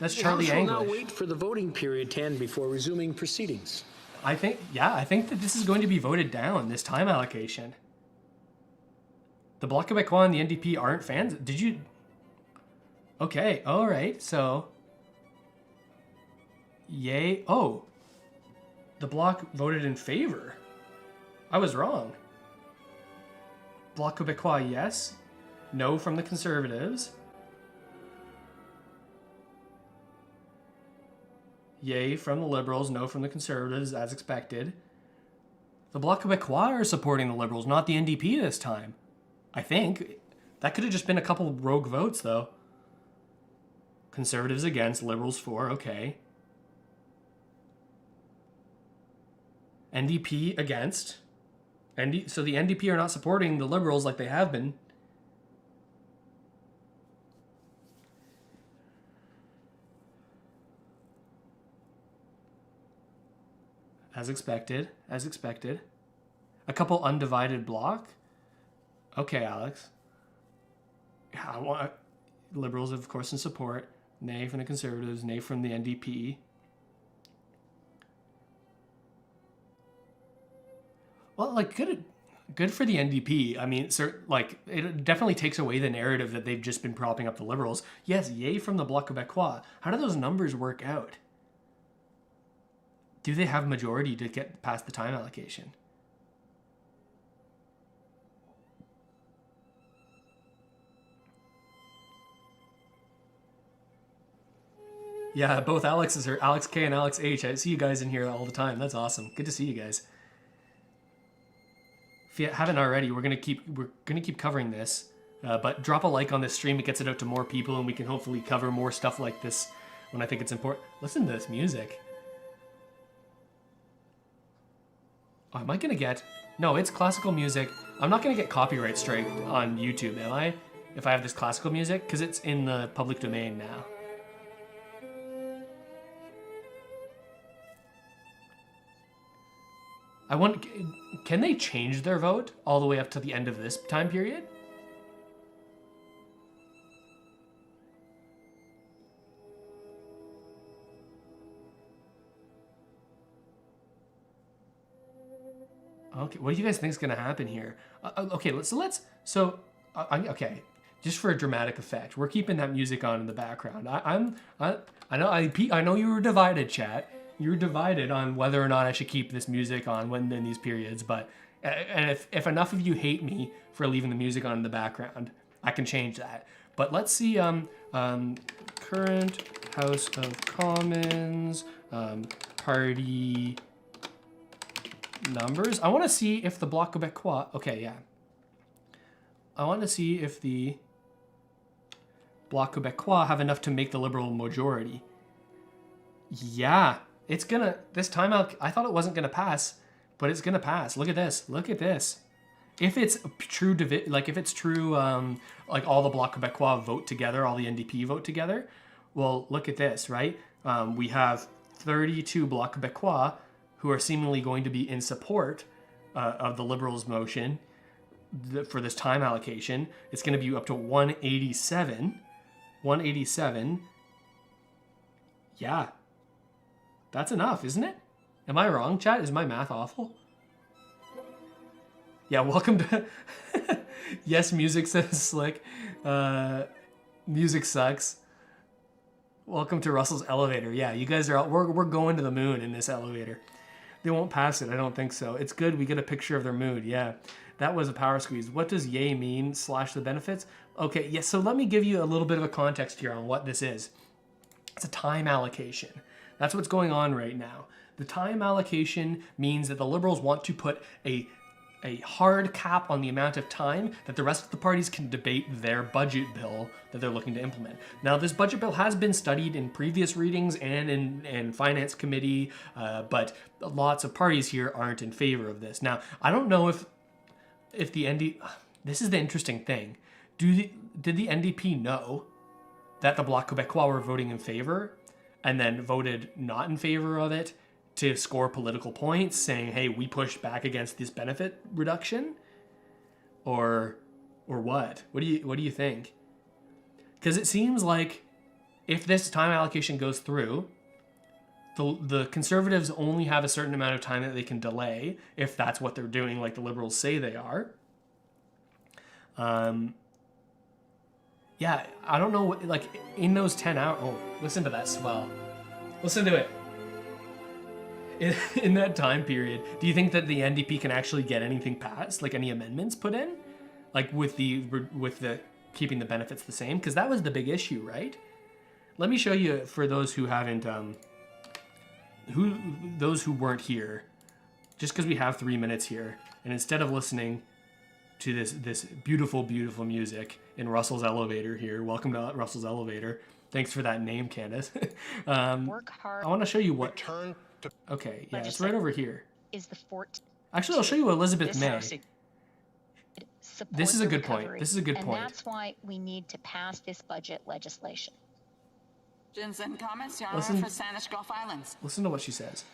That's The Charlie House will now English. wait for the voting period to end before resuming proceedings. I think that this is going to be voted down, this time allocation. The Bloc Québécois and the NDP aren't fans. Did you? Okay, all right, so. Yay. Oh. The Bloc voted in favor. I was wrong. Bloc Québécois, yes. No from the Conservatives. Yay from the Liberals, no from the Conservatives, as expected. The Bloc Québécois are supporting the Liberals, not the NDP this time. I think. That could have just been a couple rogue votes, though. Conservatives against, Liberals for, okay. NDP against. So the NDP are not supporting the Liberals like they have been. As expected, as expected. A couple undivided Bloc. Okay, Alex. Yeah, I want Liberals, of course, in support. Nay from the Conservatives, nay from the NDP. Well, like, good for the NDP. I mean, it definitely takes away the narrative that they've just been propping up the Liberals. Yes, yay from the Bloc Québécois. How do those numbers work out? Do they have majority to get past the time allocation? Yeah, both Alexes are Alex K and Alex H. I see you guys in here all the time. That's awesome. Good to see you guys. If you haven't already, we're gonna keep covering this. But drop a like on this stream. It gets it out to more people, and we can hopefully cover more stuff like this when I think it's important. Listen to this music. Oh, am I gonna get? No, it's classical music. I'm not gonna get copyright strike on YouTube, am I? If I have this classical music, because it's in the public domain now. Can they change their vote all the way up to the end of this time period? Okay, what do you guys think is going to happen here? Okay, okay, just for a dramatic effect, we're keeping that music on in the background. I know you were divided, chat. You're divided on whether or not I should keep this music on when in these periods, but if enough of you hate me for leaving the music on in the background, I can change that. But let's see, current House of Commons, party numbers. I want to see if the Bloc Québécois, okay, yeah. I want to see if the Bloc Québécois have enough to make the Liberal majority. Yeah. It's gonna, this time out, I thought it wasn't gonna pass, but it's gonna pass. Look at this, look at this. If it's true, if it's true, like all the Bloc Québécois vote together, all the NDP vote together, well, look at this, right? We have 32 Bloc Québécois who are seemingly going to be in support of the Liberals' motion for this time allocation. It's gonna be up to 187. 187. Yeah. That's enough, isn't it? Am I wrong, chat? Is my math awful? Yeah, welcome to... Yes, music says Slick. Music sucks. Welcome to Russell's elevator. Yeah, you guys are out. We're going to the moon in this elevator. They won't pass it. I don't think so. It's good. We get a picture of their mood. Yeah, that was a power squeeze. What does yay mean? Slash the benefits? Okay, yes. So let me give you a little bit of a context here on what this is. It's a time allocation. That's what's going on right now. The time allocation means that the Liberals want to put a hard cap on the amount of time that the rest of the parties can debate their budget bill that they're looking to implement. Now, this budget bill has been studied in previous readings and in Finance Committee, but lots of parties here aren't in favor of this. Now, I don't know if the NDP... This is the interesting thing. Did the NDP know that the Bloc Québécois were voting in favor and then voted not in favor of it to score political points, saying, hey, we pushed back against this benefit reduction? Or what? What do you think? Because it seems like if this time allocation goes through, the Conservatives only have a certain amount of time that they can delay, if that's what they're doing, like the Liberals say they are. Yeah, I don't know, like, in those 10 hours... Oh, listen to that swell. Listen to it. In that time period, do you think that the NDP can actually get anything passed, like any amendments put in, like with the keeping the benefits the same? Because that was the big issue, right? Let me show you, for those who haven't, those who weren't here, just because we have 3 minutes here, and instead of listening to this beautiful music in Russell's elevator here, welcome to Russell's elevator. Thanks for that name, Candace. Work hard. I want to show you what. Okay, yeah, it's right over here. Is the fort. Actually, I'll show you Elizabeth May. This is a good point. This is a good point. And that's why we need to pass this budget legislation. Questions and comments? The Honourable for Saanich Gulf Islands. Listen to what she says.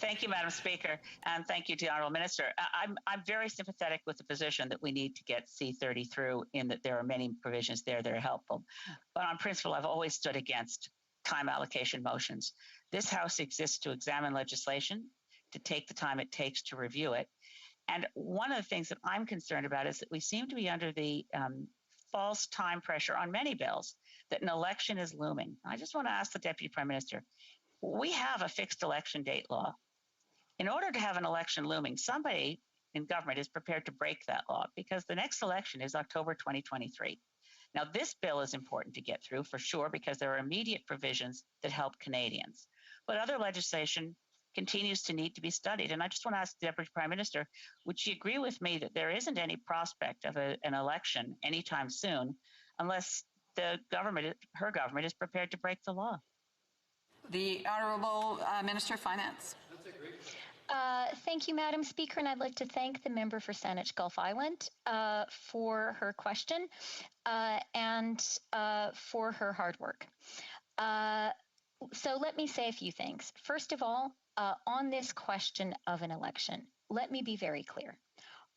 Thank you, Madam Speaker, and thank you to the Honourable Minister. I'm very sympathetic with the position that we need to get C30 through, in that there are many provisions there that are helpful. But on principle, I've always stood against time allocation motions. This House exists to examine legislation, to take the time it takes to review it. And one of the things that I'm concerned about is that we seem to be under the false time pressure on many bills that an election is looming. I just want to ask the Deputy Prime Minister, we have a fixed election date law. In order to have an election looming, somebody in government is prepared to break that law, because the next election is October 2023. Now, this bill is important to get through for sure, because there are immediate provisions that help Canadians. But other legislation continues to need to be studied. And I just want to ask the Deputy Prime Minister, would she agree with me that there isn't any prospect of an election anytime soon unless the government, her government, is prepared to break the law? The Honourable Minister of Finance. Thank you, Madam Speaker, and I'd like to thank the member for Saanich Gulf Island for her question and for her hard work. So let me say a few things. First of all, on this question of an election, let me be very clear.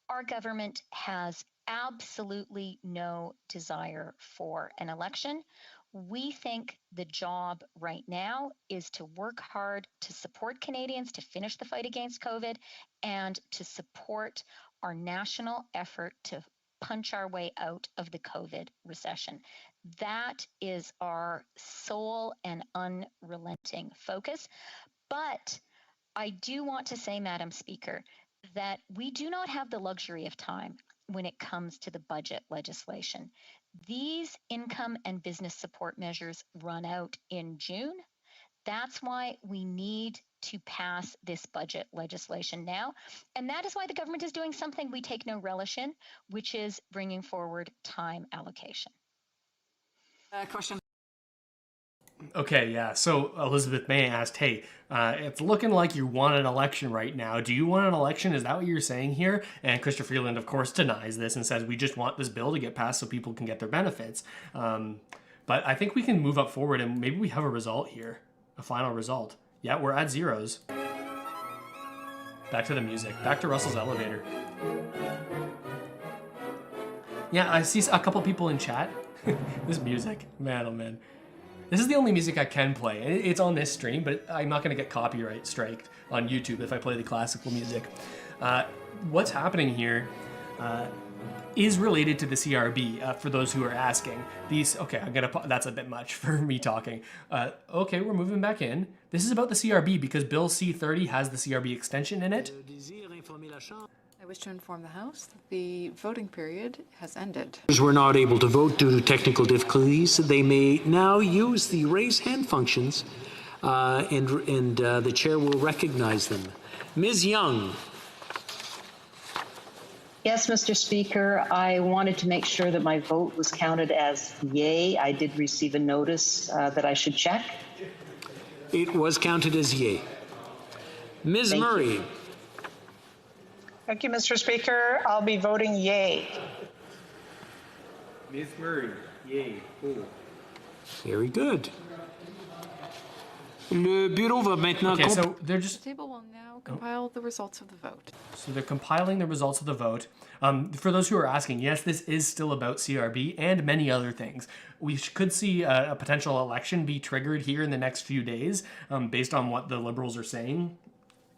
Our government has absolutely no desire for an election. We think the job right now is to work hard to support Canadians to finish the fight against COVID and to support our national effort to punch our way out of the COVID recession. That is our sole and unrelenting focus. But I do want to say, Madam Speaker, that we do not have the luxury of time when it comes to the budget legislation. These income and business support measures run out in June. That's why we need to pass this budget legislation now. And that is why the government is doing something we take no relish in, which is bringing forward time allocation. Question. Okay, yeah. So Elizabeth May asked, hey, it's looking like you want an election right now. Do you want an election? Is that what you're saying here? And Chrystia Freeland, of course, denies this and says we just want this bill to get passed so people can get their benefits. But I think we can move up forward and maybe we have a result here, a final result. Yeah, we're at zeros. Back to the music. Back to Russell's elevator. Yeah, I see a couple people in chat. This music, man, oh man. This is the only music I can play. It's on this stream, but I'm not going to get copyright striked on YouTube if I play the classical music. What's happening here is related to the CRB, for those who are asking. That's a bit much for me talking. Okay, we're moving back in. This is about the CRB because Bill C-30 has the CRB extension in it. I wish to inform the House that the voting period has ended. Were not able to vote due to technical difficulties. They may now use the raise hand functions, and the chair will recognize them. Ms. Young. Yes, Mr. Speaker, I wanted to make sure that my vote was counted as yay. I did receive a notice that I should check. It was counted as yay. Ms. Murray. Thank you, Mr. Speaker. I'll be voting yay. Ms. Murray, yay. Oh. Very good. Le bureau va maintenant. Okay, so they're just. The table will now compile the results of the vote. So they're compiling the results of the vote. For those who are asking, yes, this is still about CRB and many other things. We could see a potential election be triggered here in the next few days, based on what the Liberals are saying.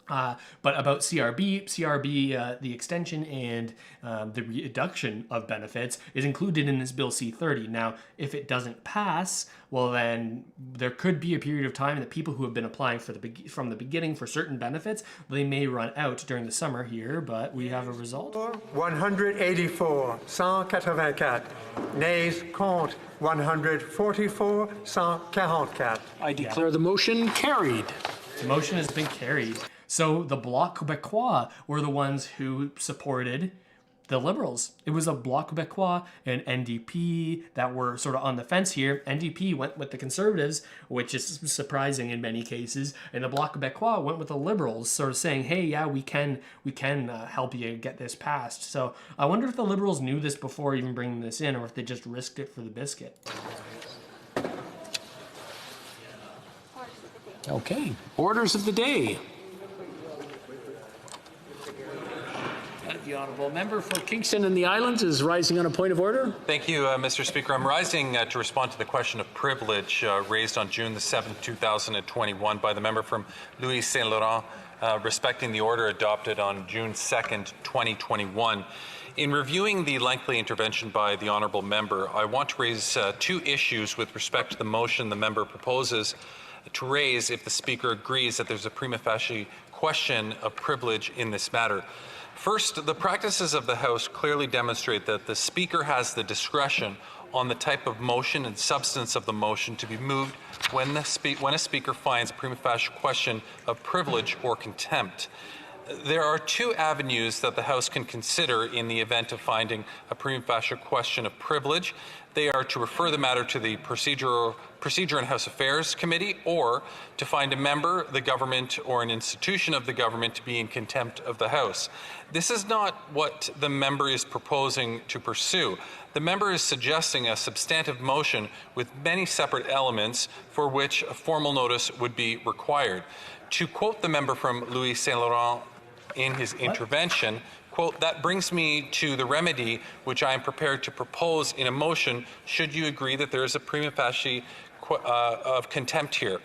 But about CRB, the extension and the reduction of benefits is included in this Bill C-30. Now, if it doesn't pass, well, then there could be a period of time that people who have been applying from the beginning for certain benefits, they may run out during the summer here, but we have a result. 184, 184. Nays contre 144, 144. I declare the motion carried. The motion has been carried. So the Bloc Québécois were the ones who supported the Liberals. It was a Bloc Québécois and NDP that were sort of on the fence here. NDP went with the Conservatives, which is surprising in many cases, and the Bloc Québécois went with the Liberals, sort of saying, hey, yeah, we can help you get this passed. So I wonder if the Liberals knew this before even bringing this in, or if they just risked it for the biscuit. Okay, orders of the day. The honourable member for Kingston and the Islands is rising on a point of order. Thank you, Mr. Speaker. I'm rising to respond to the question of privilege raised on June the 7th, 2021 by the member from Louis Saint Laurent, respecting the order adopted on June 2nd, 2021. In reviewing the lengthy intervention by the honourable member, I want to raise two issues with respect to the motion the member proposes to raise if the Speaker agrees that there's a prima facie question of privilege in this matter. First, the practices of the House clearly demonstrate that the Speaker has the discretion on the type of motion and substance of the motion to be moved when a Speaker finds a prima facie question of privilege or contempt. There are two avenues that the House can consider in the event of finding a prima facie question of privilege. They are to refer the matter to the Procedure and House Affairs Committee, or to find a member, the government, or an institution of the government to be in contempt of the House. This is not what the member is proposing to pursue. The member is suggesting a substantive motion with many separate elements for which a formal notice would be required. To quote the member from Louis Saint Laurent in his intervention, quote, that brings me to the remedy which I am prepared to propose in a motion should you agree that there is a prima facie of contempt here.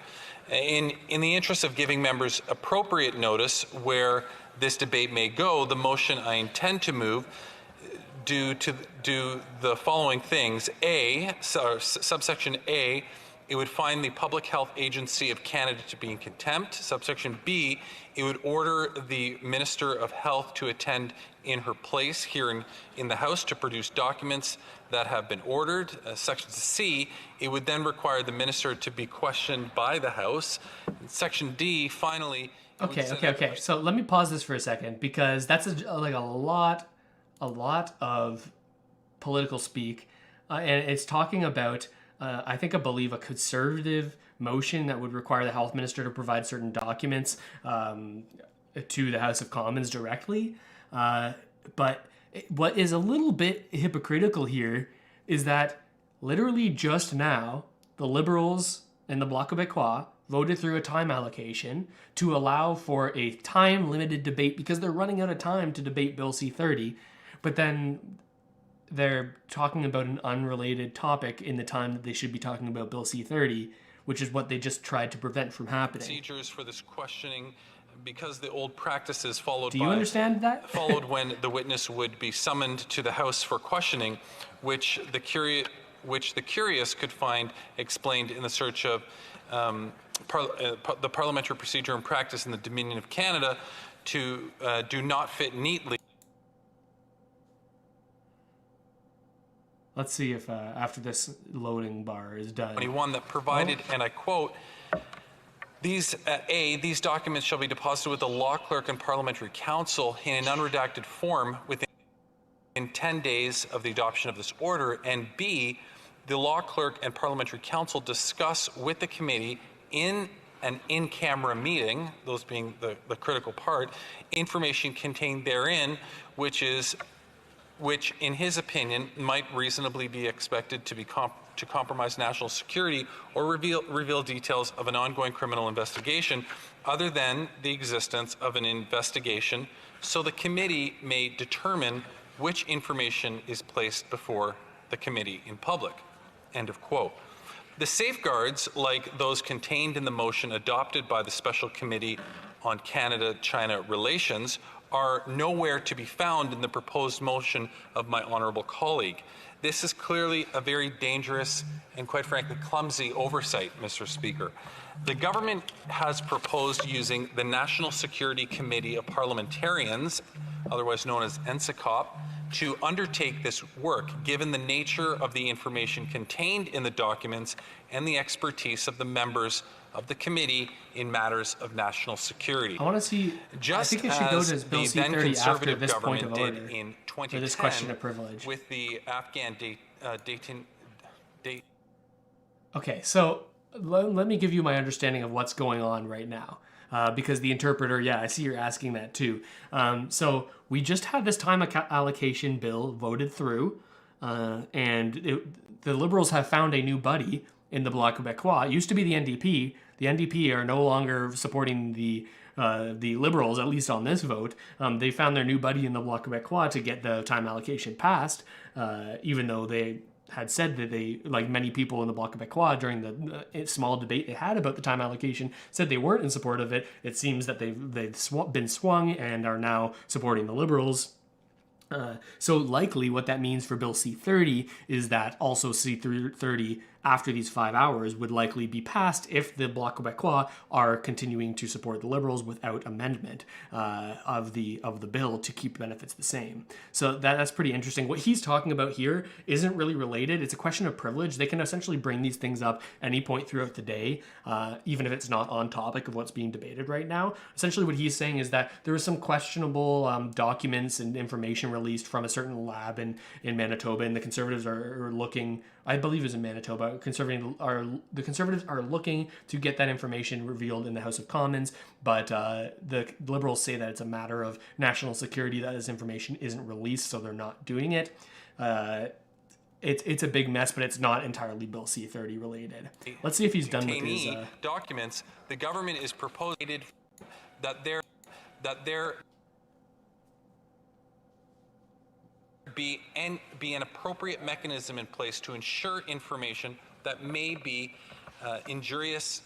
In the interest of giving members appropriate notice where this debate may go, the motion I intend to move do the following things. Subsection A, it would find the Public Health Agency of Canada to be in contempt. Subsection B, it would order the Minister of Health to attend in her place here in the House to produce documents that have been ordered. Section C, it would then require the Minister to be questioned by the House. Section D, finally... Okay. So let me pause this for a second, because that's a lot of political speak, and it's talking about, I believe, a Conservative motion that would require the Health Minister to provide certain documents to the House of Commons directly. But what is a little bit hypocritical here is that literally just now, the Liberals and the Bloc Québécois voted through a time allocation to allow for a time-limited debate because they're running out of time to debate Bill C-30. But then they're talking about an unrelated topic in the time that they should be talking about Bill C-30, which is what they just tried to prevent from happening. Procedures for this questioning because the old practices followed. Do you understand that? Followed when the witness would be summoned to the House for questioning, which the curious could find explained in the search of the parliamentary procedure and practice in the Dominion of Canada to do not fit neatly. Let's see if after this loading bar is done. 21 that provided, and I quote, these documents shall be deposited with the law clerk and parliamentary council in an unredacted form within 10 days of the adoption of this order, and B, the law clerk and parliamentary council discuss with the committee in an in-camera meeting, those being the critical part, information contained therein, which in his opinion might reasonably be expected to be to compromise national security or reveal details of an ongoing criminal investigation other than the existence of an investigation, so the committee may determine which information is placed before the committee in public. End of quote. The safeguards, like those contained in the motion adopted by the Special Committee on Canada-China Relations, are nowhere to be found in the proposed motion of my honourable colleague. This is clearly a very dangerous and, quite frankly, clumsy oversight, Mr. Speaker. The government has proposed using the National Security Committee of Parliamentarians, otherwise known as NSICOP, to undertake this work, given the nature of the information contained in the documents and the expertise of the members of the committee in matters of national security. I want to see. Just I think it should go as to Bill the then C-30 after conservative this point government of order, did in for 2010 this question of privilege. with the Afghan Okay, so let me give you my understanding of what's going on right now. Because the interpreter, yeah, I see you're asking that too. So we just had this time allocation bill voted through, and the Liberals have found a new buddy in the Bloc Québécois. It used to be the NDP. The NDP are no longer supporting the Liberals, at least on this vote. They found their new buddy in the Bloc Québécois to get the time allocation passed, even though they had said that they, like many people in the Bloc Québécois during the small debate they had about the time allocation, said they weren't in support of it. It seems that they've been swung and are now supporting the Liberals. So likely what that means for Bill C-30 is that also C-30 after these 5 hours would likely be passed if the Bloc Québécois are continuing to support the Liberals without amendment of the bill to keep benefits the same. So that's pretty interesting. What he's talking about here isn't really related. It's a question of privilege. They can essentially bring these things up any point throughout the day, even if it's not on topic of what's being debated right now. Essentially what he's saying is that there was some questionable documents and information released from a certain lab in Manitoba, and the Conservatives are looking, I believe it was in Manitoba, the Conservatives are looking to get that information revealed in the House of Commons, but the Liberals say that it's a matter of national security that this information isn't released, so they're not doing it. It's a big mess, but it's not entirely Bill C-30 related. Let's see if he's done with his documents. The government is proposing that there be an appropriate mechanism in place to ensure information that may be injurious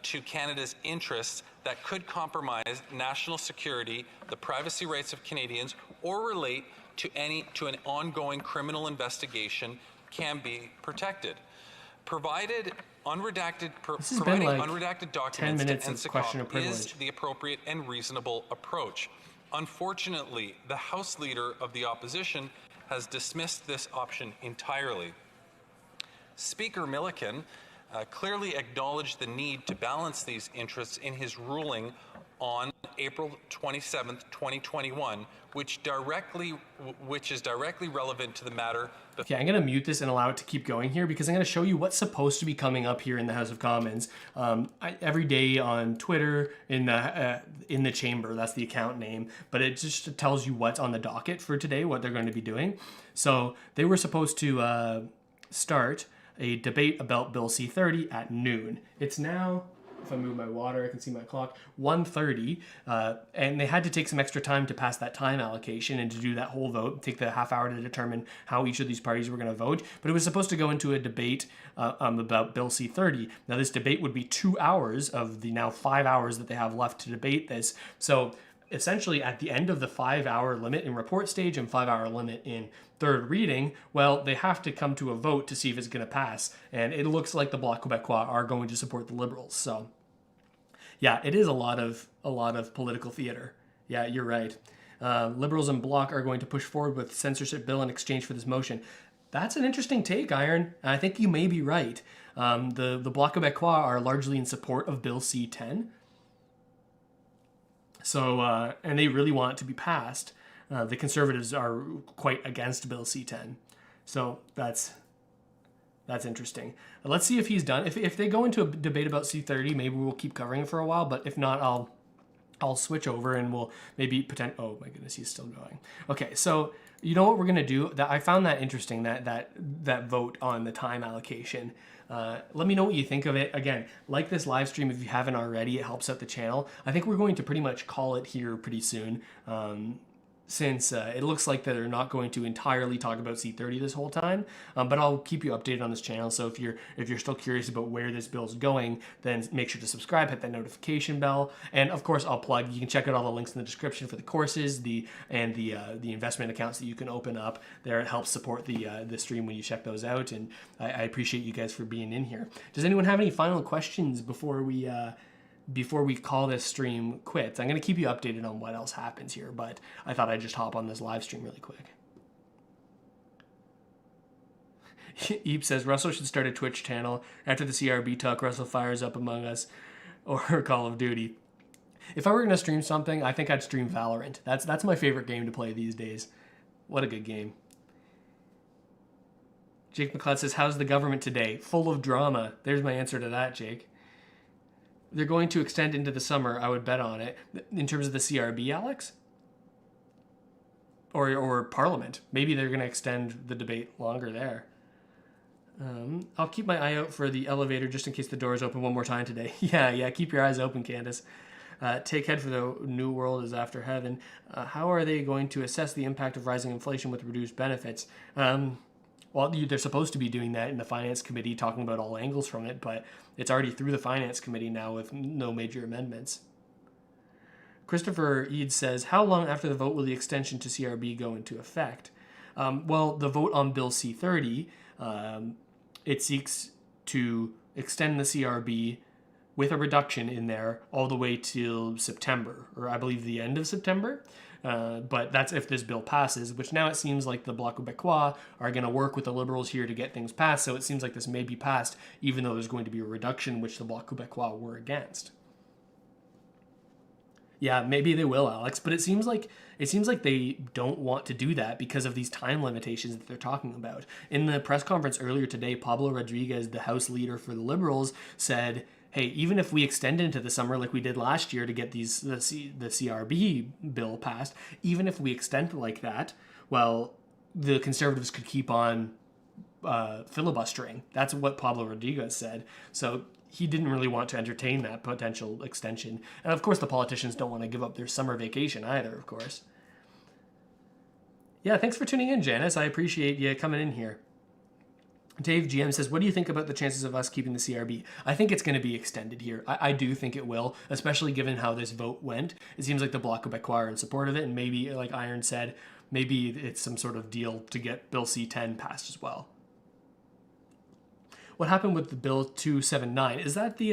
to Canada's interests, that could compromise national security, the privacy rights of Canadians, or relate to an ongoing criminal investigation, can be protected. Provided unredacted documents to NSICOP is the appropriate and reasonable approach. Unfortunately, the House Leader of the Opposition has dismissed this option entirely. Speaker Milliken clearly acknowledged the need to balance these interests in his ruling on April 27, 2021, which is directly relevant to the matter. Okay, I'm going to mute this and allow it to keep going here because I'm going to show you what's supposed to be coming up here in the House of Commons. Every day on Twitter, in the chamber, that's the account name, but it just tells you what's on the docket for today, what they're going to be doing. So they were supposed to start a debate about Bill C-30 at noon. It's now if I move my water, I can see my clock, 1:30, and they had to take some extra time to pass that time allocation and to do that whole vote, take the half hour to determine how each of these parties were going to vote. But it was supposed to go into a debate about Bill C-30. Now, this debate would be 2 hours of the now 5 hours that they have left to debate this. So essentially, at the end of the 5-hour limit in report stage and 5-hour limit in third reading, well, they have to come to a vote to see if it's going to pass. And it looks like the Bloc Québécois are going to support the Liberals. So, yeah, it is a lot of political theater. Yeah, you're right. Liberals and Bloc are going to push forward with censorship bill in exchange for this motion. That's an interesting take, Iron. I think you may be right. The Bloc Québécois are largely in support of Bill C-10. So, and they really want it to be passed. The Conservatives are quite against Bill C-10. So that's interesting. Let's see if he's done. If they go into a debate about C-30, maybe we'll keep covering it for a while. But if not, I'll switch over and we'll maybe pretend. Oh my goodness, he's still going. Okay, so you know what we're gonna do? I found that interesting. That vote on the time allocation. Let me know what you think of it. Again, like this live stream if you haven't already. It helps out the channel. I think we're going to pretty much call it here pretty soon. Since it looks like that they're not going to entirely talk about C-30 this whole time, but I'll keep you updated on this channel. So if you're still curious about where this bill is going, then make sure to subscribe, hit that notification bell, and of course I'll plug. You can check out all the links in the description for the courses, the investment accounts that you can open up there. It helps support the stream when you check those out, and I appreciate you guys for being in here. Does anyone have any final questions before we call this stream quits? I'm going to keep you updated on what else happens here, but I thought I'd just hop on this live stream really quick. Eep says, Russell should start a Twitch channel. After the CRB talk, Russell fires up Among Us or Call of Duty. If I were going to stream something, I think I'd stream Valorant. That's my favorite game to play these days. What a good game. Jake McLeod says, how's the government today? Full of drama. There's my answer to that, Jake. They're going to extend into the summer. I would bet on it. In terms of the CRB, Alex? Or Parliament. Maybe they're going to extend the debate longer there. I'll keep my eye out for the elevator just in case the door is open one more time today. Yeah, keep your eyes open, Candace. Take head for the new world is after heaven. How are they going to assess the impact of rising inflation with reduced benefits? Well, they're supposed to be doing that in the Finance Committee, talking about all angles from it, but it's already through the Finance Committee now with no major amendments. Christopher Eads says, how long after the vote will the extension to CRB go into effect? Well, the vote on Bill C-30, it seeks to extend the CRB with a reduction in there all the way till September, or I believe the end of September. But that's if this bill passes, which now it seems like the Bloc Québécois are going to work with the Liberals here to get things passed. So it seems like this may be passed, even though there's going to be a reduction, which the Bloc Québécois were against. Yeah, maybe they will, Alex, but it seems like they don't want to do that because of these time limitations that they're talking about. In the press conference earlier today, Pablo Rodriguez, the House leader for the Liberals, said, hey, even if we extend into the summer like we did last year to get the CRB bill passed, even if we extend like that, well, the Conservatives could keep on filibustering. That's what Pablo Rodriguez said. So he didn't really want to entertain that potential extension. And of course, the politicians don't want to give up their summer vacation either, of course. Yeah, thanks for tuning in, Janice. I appreciate you coming in here. Dave GM says, what do you think about the chances of us keeping the CRB? I think it's going to be extended here. I do think it will, especially given how this vote went. It seems like the Bloc Québécois are in support of it, and maybe, like Iron said, maybe it's some sort of deal to get Bill C-10 passed as well. What happened with the Bill 279? Is that the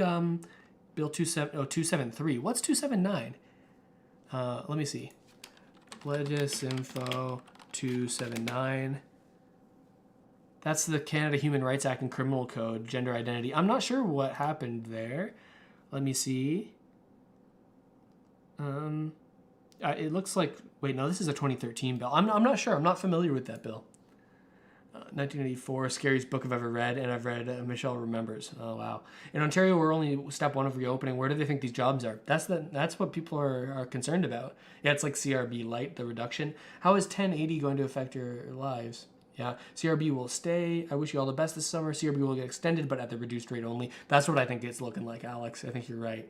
Bill 273? What's 279? Let me see. Legisinfo 279. That's the Canada Human Rights Act and Criminal Code, gender identity. I'm not sure what happened there. Let me see. It looks like, wait, no, this is a 2013 bill. I'm not sure. I'm not familiar with that bill. 1984, scariest book I've ever read, and I've read Michelle Remembers. Oh, wow. In Ontario, we're only step one of reopening. Where do they think these jobs are? That's what people are concerned about. Yeah, it's like CRB light, the reduction. How is 1080 going to affect your lives? Yeah, CRB will stay. I wish you all the best this summer. CRB will get extended, but at the reduced rate only. That's what I think it's looking like, Alex. I think you're right.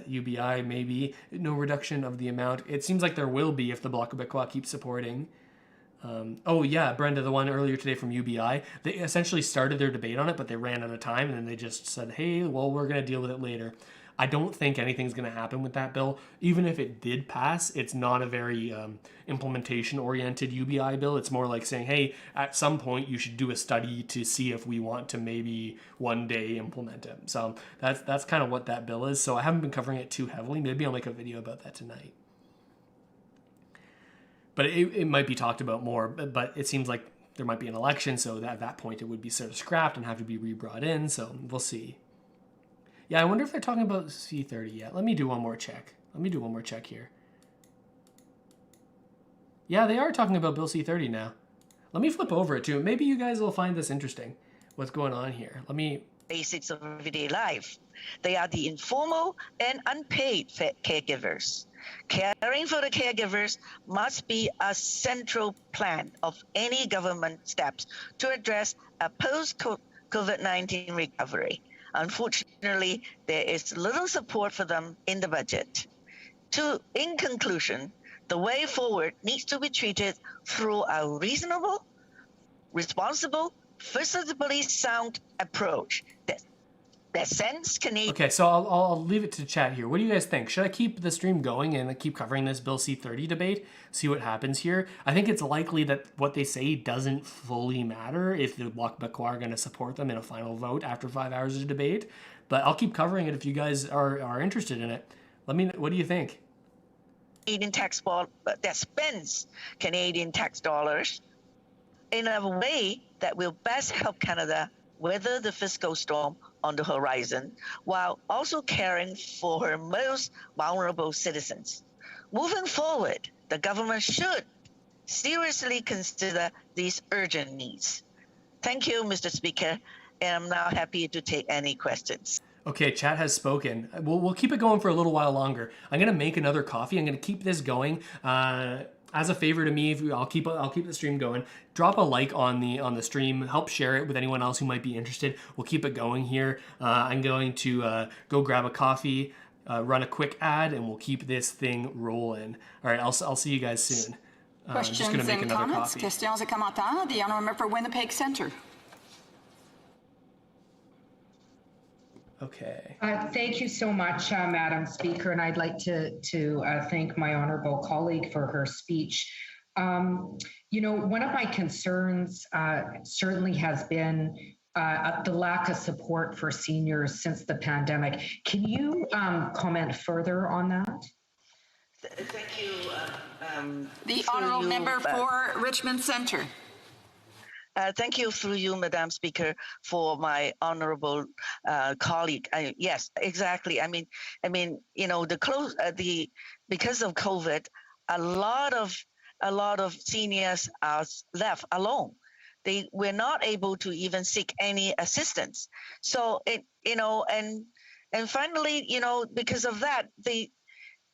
UBI, maybe. No reduction of the amount. It seems like there will be if the Bloc Québécois keeps supporting. Oh, yeah, Brenda, the one earlier today from UBI. They essentially started their debate on it, but they ran out of time, and then they just said, hey, well, we're going to deal with it later. I don't think anything's going to happen with that bill. Even if it did pass, it's not a very implementation-oriented UBI bill. It's more like saying, hey, at some point you should do a study to see if we want to maybe one day implement it. So that's kind of what that bill is. So I haven't been covering it too heavily. Maybe I'll make a video about that tonight. But it might be talked about more, but it seems like there might be an election, so at that point it would be sort of scrapped and have to be re-brought in, so we'll see. Yeah, I wonder if they're talking about C30 yet. Let me do one more check. Here. Yeah, they are talking about Bill C30 now. Let me flip over it too. Maybe you guys will find this interesting, what's going on here. Let me... Basics of everyday life. They are the informal and unpaid caregivers. Caring for the caregivers must be a central plan of any government steps to address a post-COVID-19 recovery. Unfortunately, there is little support for them in the budget. In conclusion, the way forward needs to be treated through a reasonable, responsible, fiscally sound approach that sends Canadians. Okay, so I'll leave it to chat here. What do you guys think? Should I keep the stream going and keep covering this Bill C30 debate? See what happens here? I think it's likely that what they say doesn't fully matter if the Bloc Québécois are going to support them in a final vote after 5 hours of debate. But I'll keep covering it if you guys are interested in it. Let me know. What do you think? Canadian tax ball that spends Canadian tax dollars in a way that will best help Canada weather the fiscal storm on the horizon, while also caring for her most vulnerable citizens. Moving forward, the government should seriously consider these urgent needs. Thank you, Mr. Speaker, and I'm now happy to take any questions. Okay, chat has spoken. We'll keep it going for a little while longer. I'm gonna make another coffee. I'm gonna keep this going. As a favor to me, I'll keep the stream going. Drop a like on the stream. Help share it with anyone else who might be interested. We'll keep it going here. I'm going to go grab a coffee, run a quick ad, and we'll keep this thing rolling. All right, I'll see you guys soon. Questions just gonna make and another comments? coffee. Questions et commentaires? The honourable member for Winnipeg Centre. Okay. Thank you so much, Madam Speaker, and I'd like to thank my honourable colleague for her speech. You know, one of my concerns certainly has been the lack of support for seniors since the pandemic. Can you comment further on that? Thank you. The honourable member for Richmond Centre. Thank you through you, Madam Speaker, for my honourable colleague. Yes, exactly. I mean, you know, because of COVID, a lot of seniors are left alone. They were not able to even seek any assistance. So and finally, you know, because of that,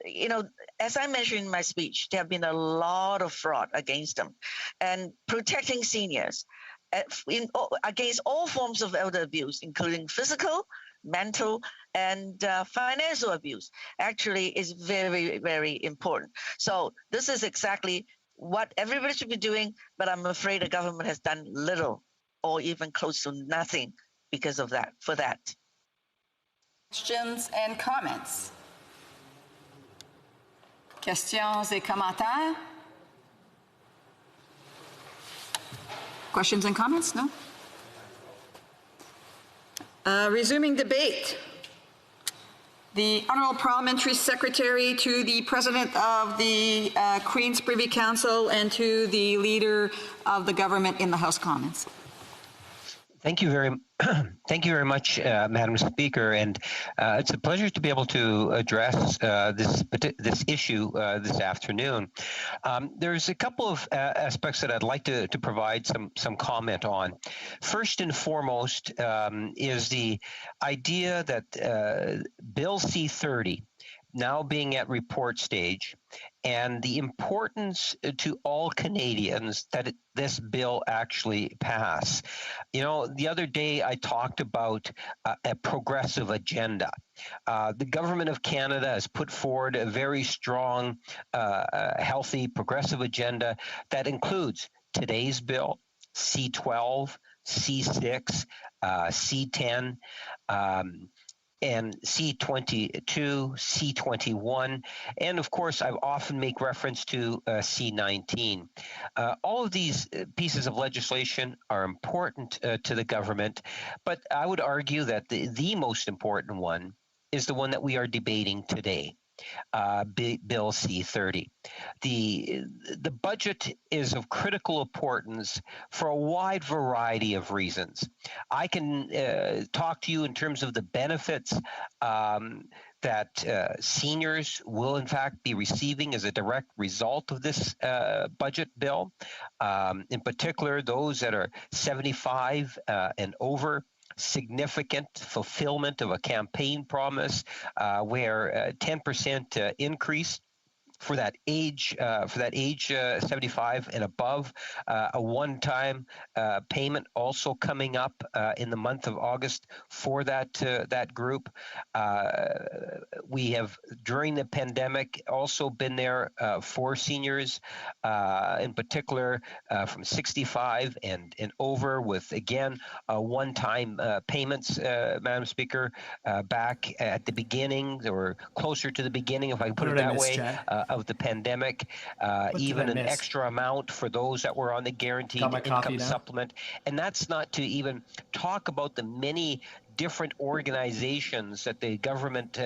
you know, as I mentioned in my speech, there have been a lot of fraud against them, and protecting seniors against all forms of elder abuse, including physical, mental, and financial abuse, actually is very, very important. So this is exactly what everybody should be doing, but I'm afraid the government has done little or even close to nothing because of that, for that. Questions and comments? Questions et commentaires? Questions and comments? No? Resuming debate. The Honourable Parliamentary Secretary to the President of the Queen's Privy Council and to the Leader of the Government in the House Commons. Thank you very much, Madam Speaker, and it's a pleasure to be able to address this issue this afternoon. There's a couple of aspects that I'd like to provide some comment on. First and foremost is the idea that Bill C-30 now being at report stage, and the importance to all Canadians that this bill actually pass. You know, the other day I talked about a progressive agenda. The government of Canada has put forward a very strong, healthy, progressive agenda that includes today's bill, C12, C6, C10, and C22, C21, and of course, I often make reference to C19. All of these pieces of legislation are important to the government, but I would argue that the most important one is the one that we are debating today. Bill C30. The budget is of critical importance for a wide variety of reasons. I can talk to you in terms of the benefits that seniors will in fact be receiving as a direct result of this budget bill. In particular, those that are 75 and over. Significant fulfillment of a campaign promise where 10% increase for that age 75 and above, a one-time payment also coming up in the month of August for that group. We have during the pandemic also been there for seniors, in particular from 65 and over, with again one-time payments, Madam Speaker, back at the beginning or closer to the beginning, if I can put it that way. Of the pandemic, even an extra amount for those that were on the guaranteed income supplement. And that's not to even talk about the many different organizations that the government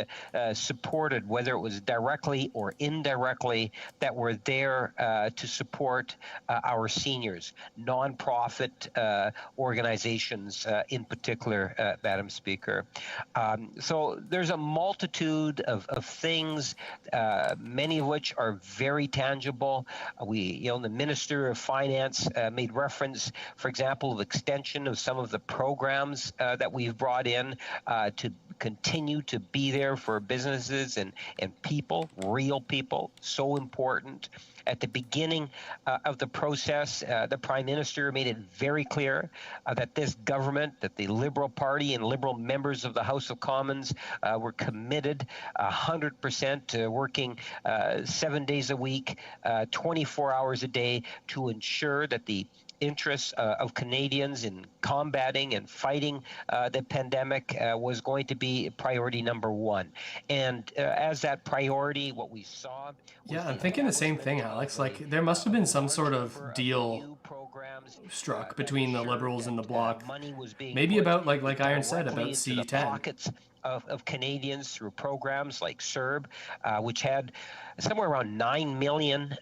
supported, whether it was directly or indirectly, that were there to support our seniors, nonprofit organizations in particular, Madam Speaker. So there's a multitude of things, many of which are very tangible. The Minister of Finance made reference, for example, of extension of some of the programs that we've brought in to continue to be there for businesses and people, real people, so important. At the beginning of the process, the Prime Minister made it very clear that this government, that the Liberal Party and Liberal members of the House of Commons were committed 100% to working 7 days a week, 24 hours a day to ensure that the interests of Canadians in combating and fighting the pandemic was going to be priority number one. And as that priority, what we saw... Yeah, I'm thinking the same thing, Alex. Like, there must have been some sort of deal struck between the Liberals and the Bloc. Maybe about, like Iron said, about C10. Of Canadians through programs like CERB, which had somewhere around 9 million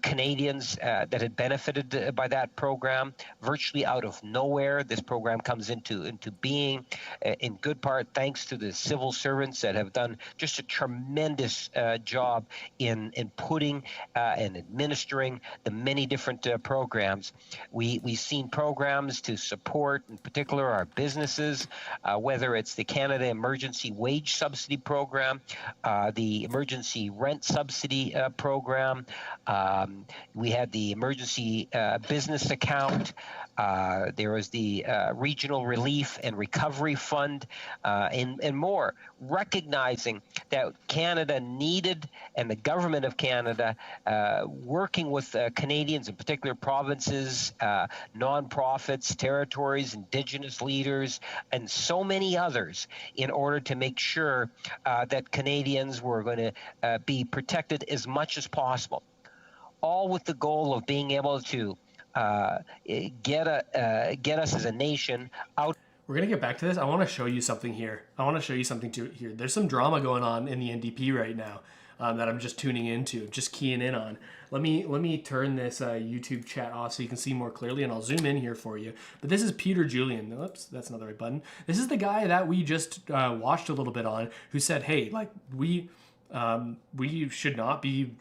Canadians that had benefited by that program. Virtually out of nowhere, this program comes into being, in good part thanks to the civil servants that have done just a tremendous job in putting and administering the many different programs. We've seen programs to support, in particular, our businesses, whether it's the Canada Emergency Wage Subsidy Program, the Emergency Rent Subsidy Program. We had the Emergency Business Account. There was the Regional Relief and Recovery Fund, and more, recognizing that Canada needed, and the government of Canada, working with Canadians, in particular provinces, nonprofits, territories, Indigenous leaders, and so many others, in order to make sure that Canadians were going to be protected as much as possible, all with the goal of being able to get us as a nation out. We're going to get back to this. I want to show you something here. There's some drama going on in the NDP right now that I'm just tuning into, just keying in on. Let me turn this YouTube chat off so you can see more clearly, and I'll zoom in here for you. But this is Peter Julian. Oops, that's not the right button. This is the guy that we just watched a little bit on, who said, hey, like, we should not be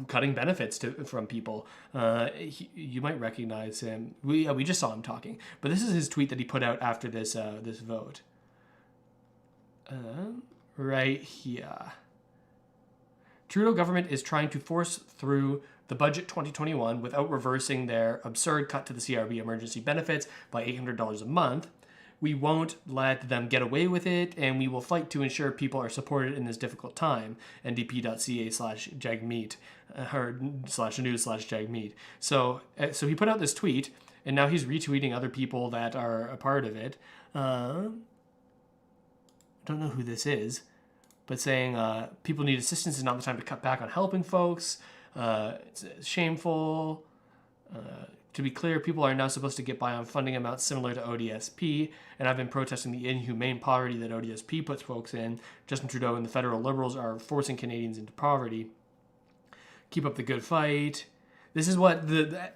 cutting benefits from people. You might recognize him. We just saw him talking. But this is his tweet that he put out after this vote. Right here. Trudeau government is trying to force through the budget 2021 without reversing their absurd cut to the CRB emergency benefits by $800 a month. We won't let them get away with it, and we will fight to ensure people are supported in this difficult time. ndp.ca/jagmeet or /news/jagmeet. So he put out this tweet, and now he's retweeting other people that are a part of it. I don't know who this is, but saying people need assistance is not the time to cut back on helping folks. It's shameful. To be clear, people are now supposed to get by on funding amounts similar to ODSP, and I've been protesting the inhumane poverty that ODSP puts folks in. Justin Trudeau and the federal Liberals are forcing Canadians into poverty. Keep up the good fight. This is what the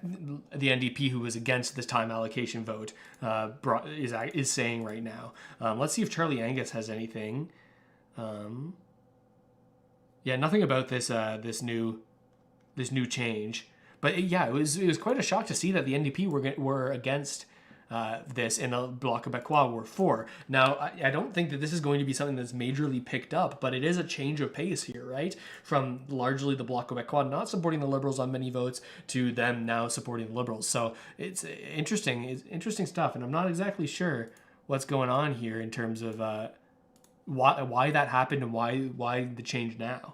NDP, who was against this time allocation vote, is saying right now. Let's see if Charlie Angus has anything. Yeah, nothing about this this new change. But yeah, it was quite a shock to see that the NDP were against this, and the Bloc Québécois were for. Now, I don't think that this is going to be something that's majorly picked up, but it is a change of pace here, right? From largely the Bloc Québécois not supporting the Liberals on many votes to them now supporting the Liberals. So it's interesting stuff, and I'm not exactly sure what's going on here in terms of why that happened and why the change now.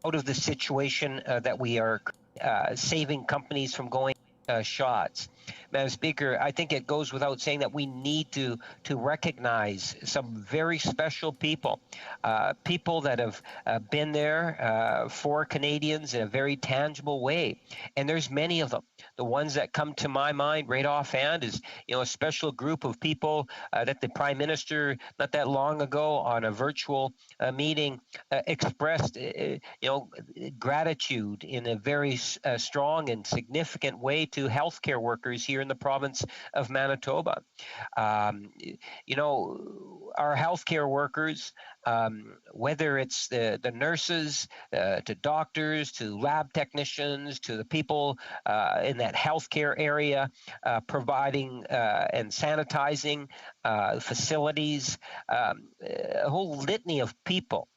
Out of the situation that we are saving companies from going shots. Madam Speaker, I think it goes without saying that we need to recognize some very special people, people that have been there for Canadians in a very tangible way. And there's many of them. The ones that come to my mind right offhand is, a special group of people that the Prime Minister not that long ago on a virtual meeting expressed, gratitude in a very strong and significant way to healthcare workers here in the province of Manitoba. Our healthcare workers, whether it's the nurses, to doctors, to lab technicians, to the people in that healthcare area providing and sanitizing facilities, a whole litany of people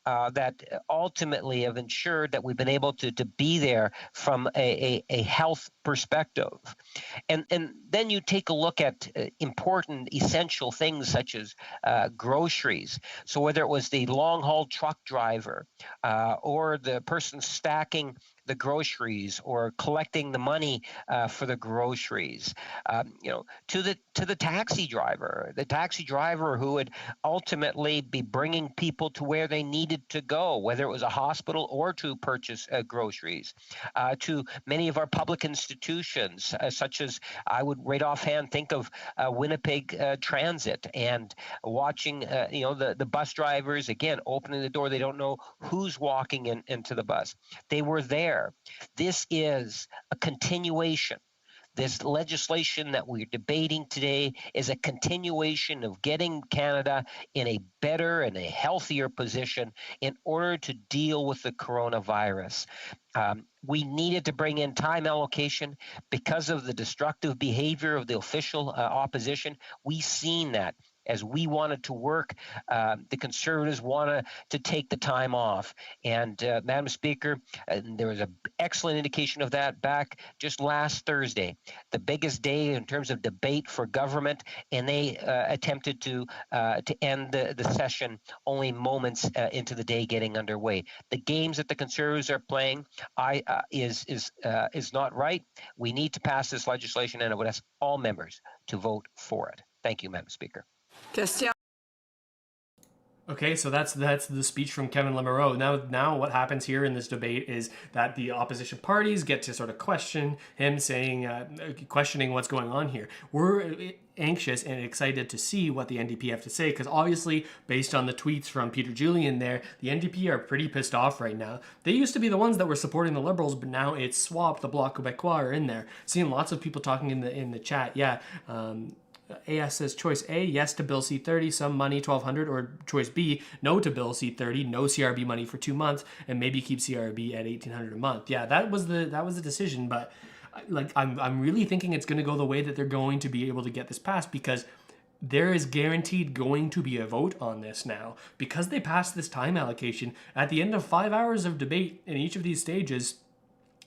that ultimately have ensured that we've been able to be there from a health perspective. And then you take a look at important, essential things such as groceries. So whether it was the long-haul truck driver or the person stacking the groceries or collecting the money for the groceries, to the taxi driver who would ultimately be bringing people to where they needed to go, whether it was a hospital or to purchase groceries, to many of our public institutions, such as I would right offhand think of Winnipeg Transit, and watching the bus drivers again opening the door. They don't know who's walking into the bus. They were there. This is a continuation. This legislation that we're debating today is a continuation of getting Canada in a better and a healthier position in order to deal with the coronavirus. We needed to bring in time allocation because of the destructive behavior of the official opposition. We've seen that. As we wanted to work, the Conservatives wanted to take the time off. And Madam Speaker, there was an excellent indication of that back just last Thursday, the biggest day in terms of debate for government, and they attempted to end the session only moments into the day getting underway. The games that the Conservatives are playing is not right. We need to pass this legislation, and I would ask all members to vote for it. Thank you, Madam Speaker. Question. Okay, so that's the speech from Kevin Lamoureux. Now what happens here in this debate is that the opposition parties get to sort of question him, questioning what's going on here. We're anxious and excited to see what the NDP have to say, because obviously, based on the tweets from Peter Julian there, the NDP are pretty pissed off right now. They used to be the ones that were supporting the Liberals, but now it's swapped. The Bloc Québécois are in there. Seeing lots of people talking in the chat. Yeah. AS says choice A, yes to Bill C-30, some money, $1,200, or choice B, no to Bill C-30, no CRB money for 2 months, and maybe keep CRB at $1,800 a month. Yeah, that was the decision, but I'm really thinking it's going to go the way that they're going to be able to get this passed, because there is guaranteed going to be a vote on this now. Because they passed this time allocation, at the end of 5 hours of debate in each of these stages,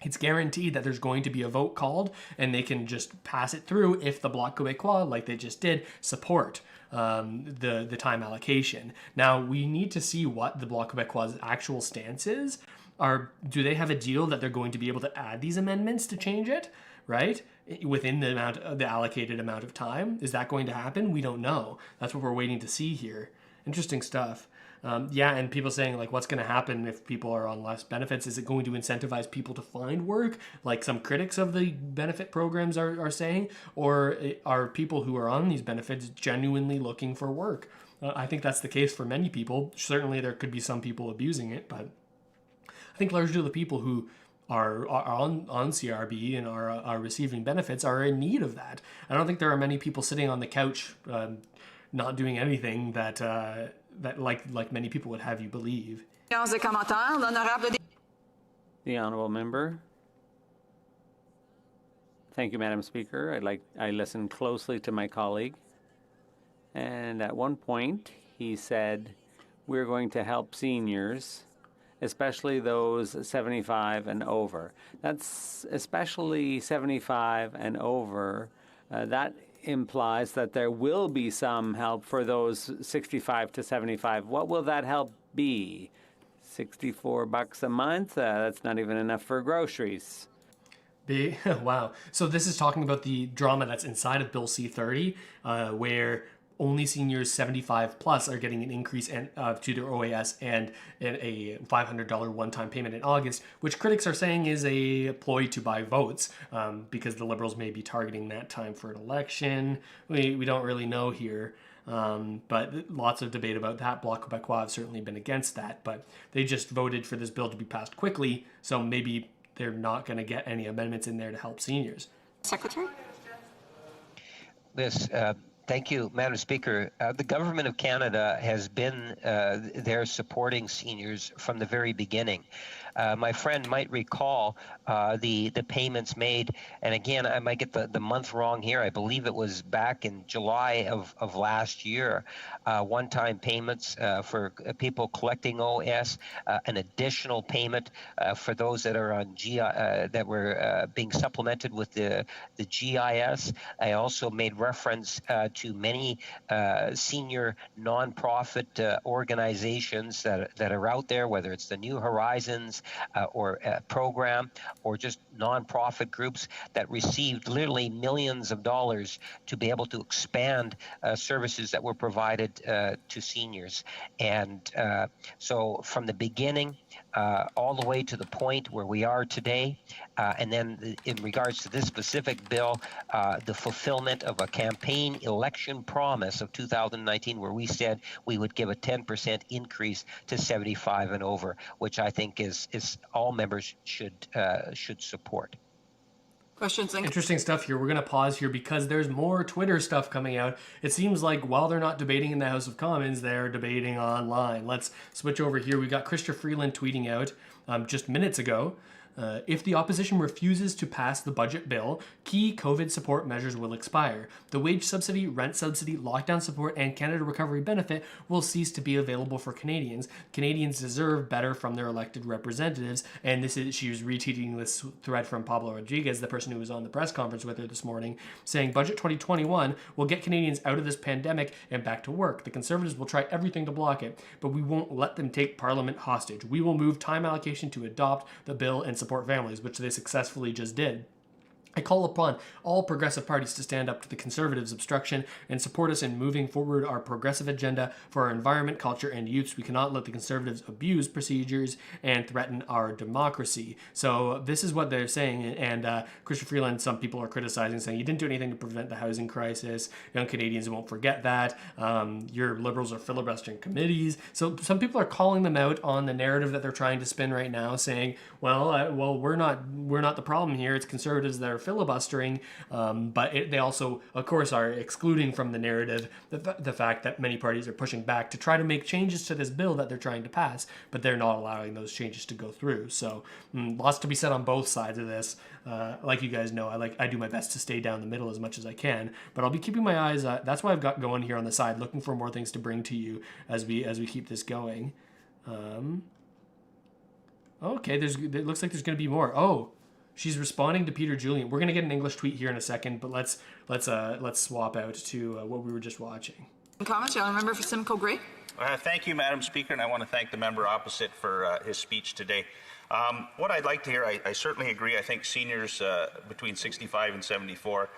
it's guaranteed that there's going to be a vote called, and they can just pass it through if the Bloc Québécois, like they just did, support the time allocation. Now, we need to see what the Bloc Québécois' actual stance is. Do they have a deal that they're going to be able to add these amendments to change it, right? Within the allocated amount of time? Is that going to happen? We don't know. That's what we're waiting to see here. Interesting stuff. And people saying, like, what's going to happen if people are on less benefits? Is it going to incentivize people to find work, like some critics of the benefit programs are saying? Or are people who are on these benefits genuinely looking for work? I think that's the case for many people. Certainly there could be some people abusing it, but I think largely the people who are on CRB and are receiving benefits are in need of that. I don't think there are many people sitting on the couch not doing anything that like many people would have you believe. The honourable member. Thank you, Madam Speaker. I listened closely to my colleague, and at one point he said we're going to help seniors, especially those 75 and over. That's especially 75 and over. That implies that there will be some help for those 65 to 75. What will that help be? $64 a month? That's not even enough for groceries. Wow. So this is talking about the drama that's inside of Bill C-30, where only seniors 75 plus are getting an increase to their OAS and a $500 one-time payment in August, which critics are saying is a ploy to buy votes because the Liberals may be targeting that time for an election. We don't really know here. But lots of debate about that. Bloc Québécois have certainly been against that, but they just voted for this bill to be passed quickly, so maybe they're not going to get any amendments in there to help seniors. Secretary? Yes, thank you, Madam Speaker. The Government of Canada has been there supporting seniors from the very beginning. My friend might recall the payments made, and again, I might get the month wrong here. I believe it was back in July of last year. One-time payments for people collecting OS, an additional payment for those that are on that were being supplemented with the GIS. I also made reference to many senior nonprofit organizations that are out there, whether it's the New Horizons or a program or just nonprofit groups that received literally millions of dollars to be able to expand services that were provided to seniors. And so from the beginning all the way to the point where we are today, and then in regards to this specific bill, the fulfillment of a campaign election promise of 2019 where we said we would give a 10% increase to 75 and over, which I think is all members should support. Questions? Interesting stuff here. We're going to pause here because there's more Twitter stuff coming out. It seems like while they're not debating in the House of Commons, they're debating online. Let's switch over here. We got Chrystia Freeland tweeting out just minutes ago. If the opposition refuses to pass the budget bill, key COVID support measures will expire. The wage subsidy, rent subsidy, lockdown support, and Canada Recovery Benefit will cease to be available for Canadians. Canadians deserve better from their elected representatives. And she was retweeting this thread from Pablo Rodriguez, the person who was on the press conference with her this morning, saying Budget 2021 will get Canadians out of this pandemic and back to work. The Conservatives will try everything to block it, but we won't let them take Parliament hostage. We will move time allocation to adopt the bill and support families, which they successfully just did. I call upon all progressive parties to stand up to the Conservatives' obstruction and support us in moving forward our progressive agenda for our environment, culture, and youths. We cannot let the Conservatives abuse procedures and threaten our democracy. So this is what they're saying, and Chrystia Freeland, some people are criticizing, saying you didn't do anything to prevent the housing crisis. Young Canadians won't forget that. Your Liberals are filibustering committees. So some people are calling them out on the narrative that they're trying to spin right now, saying, well, we're not the problem here. It's Conservatives that are filibustering, but they also, of course, are excluding from the narrative the fact that many parties are pushing back to try to make changes to this bill that they're trying to pass, but they're not allowing those changes to go through. So lots to be said on both sides of this. Like you guys know, I do my best to stay down the middle as much as I can, but I'll be keeping my eyes. That's why I've got going here on the side, looking for more things to bring to you as we keep this going. Okay, it looks like there's going to be more. Oh, she's responding to Peter Julian. We're going to get an English tweet here in a second, but let's swap out to what we were just watching. Comments, General Member for Simcoe Grey. Thank you, Madam Speaker, and I want to thank the member opposite for his speech today. What I'd like to hear, I certainly agree. I think seniors between 65 and 74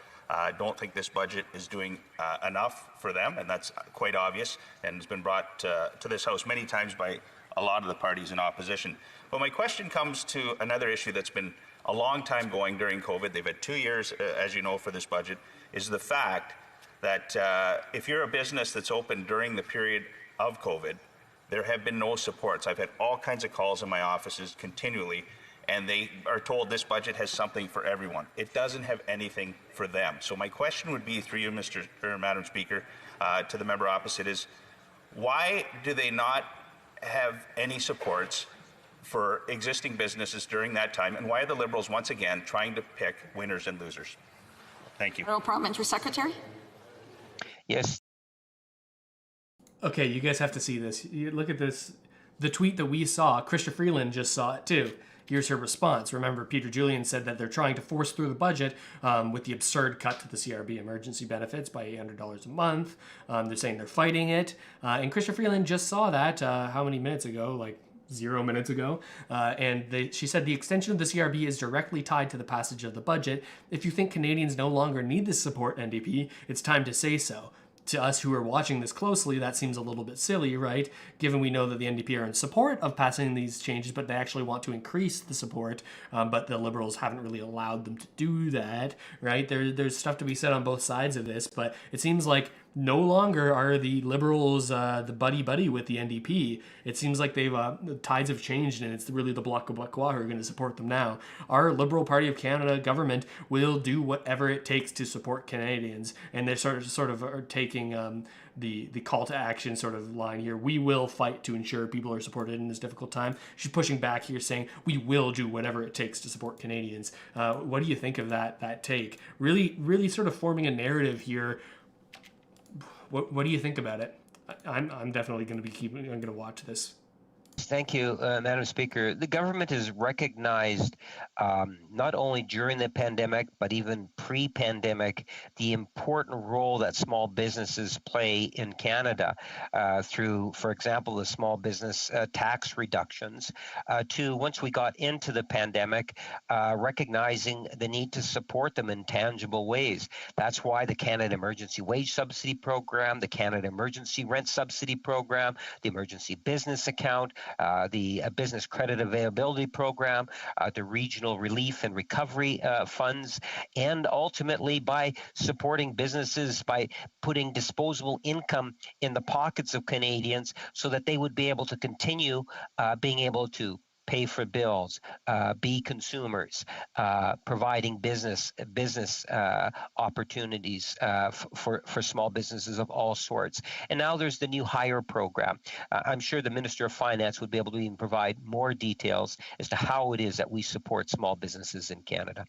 don't think this budget is doing enough for them, and that's quite obvious, and has been brought to this House many times by a lot of the parties in opposition. But my question comes to another issue that's been a long time going during COVID. They've had 2 years, as you know, for this budget, is the fact that if you're a business that's open during the period of COVID, there have been no supports. I've had all kinds of calls in my offices continually, and they are told this budget has something for everyone. It doesn't have anything for them. So my question would be, through you, Madam Speaker, to the member opposite, is why do they not have any supports for existing businesses during that time, and why are the Liberals once again trying to pick winners and losers? Thank you. Parliamentary Secretary. Yes. Okay, you guys have to see this. Look at this. The tweet that we saw, Chrystia Freeland just saw it too. Here's her response. Remember, Peter Julian said that they're trying to force through the budget with the absurd cut to the CRB emergency benefits by $800 a month. They're saying they're fighting it. And Chrystia Freeland just saw that how many minutes ago? Like 0 minutes ago. She said the extension of the CRB is directly tied to the passage of the budget. If you think Canadians no longer need this support, NDP, it's time to say so. To us who are watching this closely, that seems a little bit silly, right? Given we know that the NDP are in support of passing these changes, but they actually want to increase the support, but the Liberals haven't really allowed them to do that, right? There's stuff to be said on both sides of this, but it seems like no longer are the Liberals the buddy-buddy with the NDP. It seems like the tides have changed, and it's really the Bloc Québécois who are going to support them now. Our Liberal Party of Canada government will do whatever it takes to support Canadians, and they're sort of are taking the call to action sort of line here. We will fight to ensure people are supported in this difficult time. She's pushing back here, saying we will do whatever it takes to support Canadians. What do you think of that take? Really sort of forming a narrative here. What do you think about it? I'm definitely going to be I'm going to watch this. Thank you, Madam Speaker. The government has recognized not only during the pandemic, but even pre-pandemic, the important role that small businesses play in Canada through, for example, the small business tax reductions, to once we got into the pandemic, recognizing the need to support them in tangible ways. That's why the Canada Emergency Wage Subsidy Program, the Canada Emergency Rent Subsidy Program, the Emergency Business Account, the Business Credit Availability Program, the Regional Relief and Recovery Funds, and ultimately by supporting businesses by putting disposable income in the pockets of Canadians so that they would be able to continue being able to pay for bills, be consumers, providing business opportunities for small businesses of all sorts. And now there's the new Hire program. I'm sure the Minister of Finance would be able to even provide more details as to how it is that we support small businesses in Canada.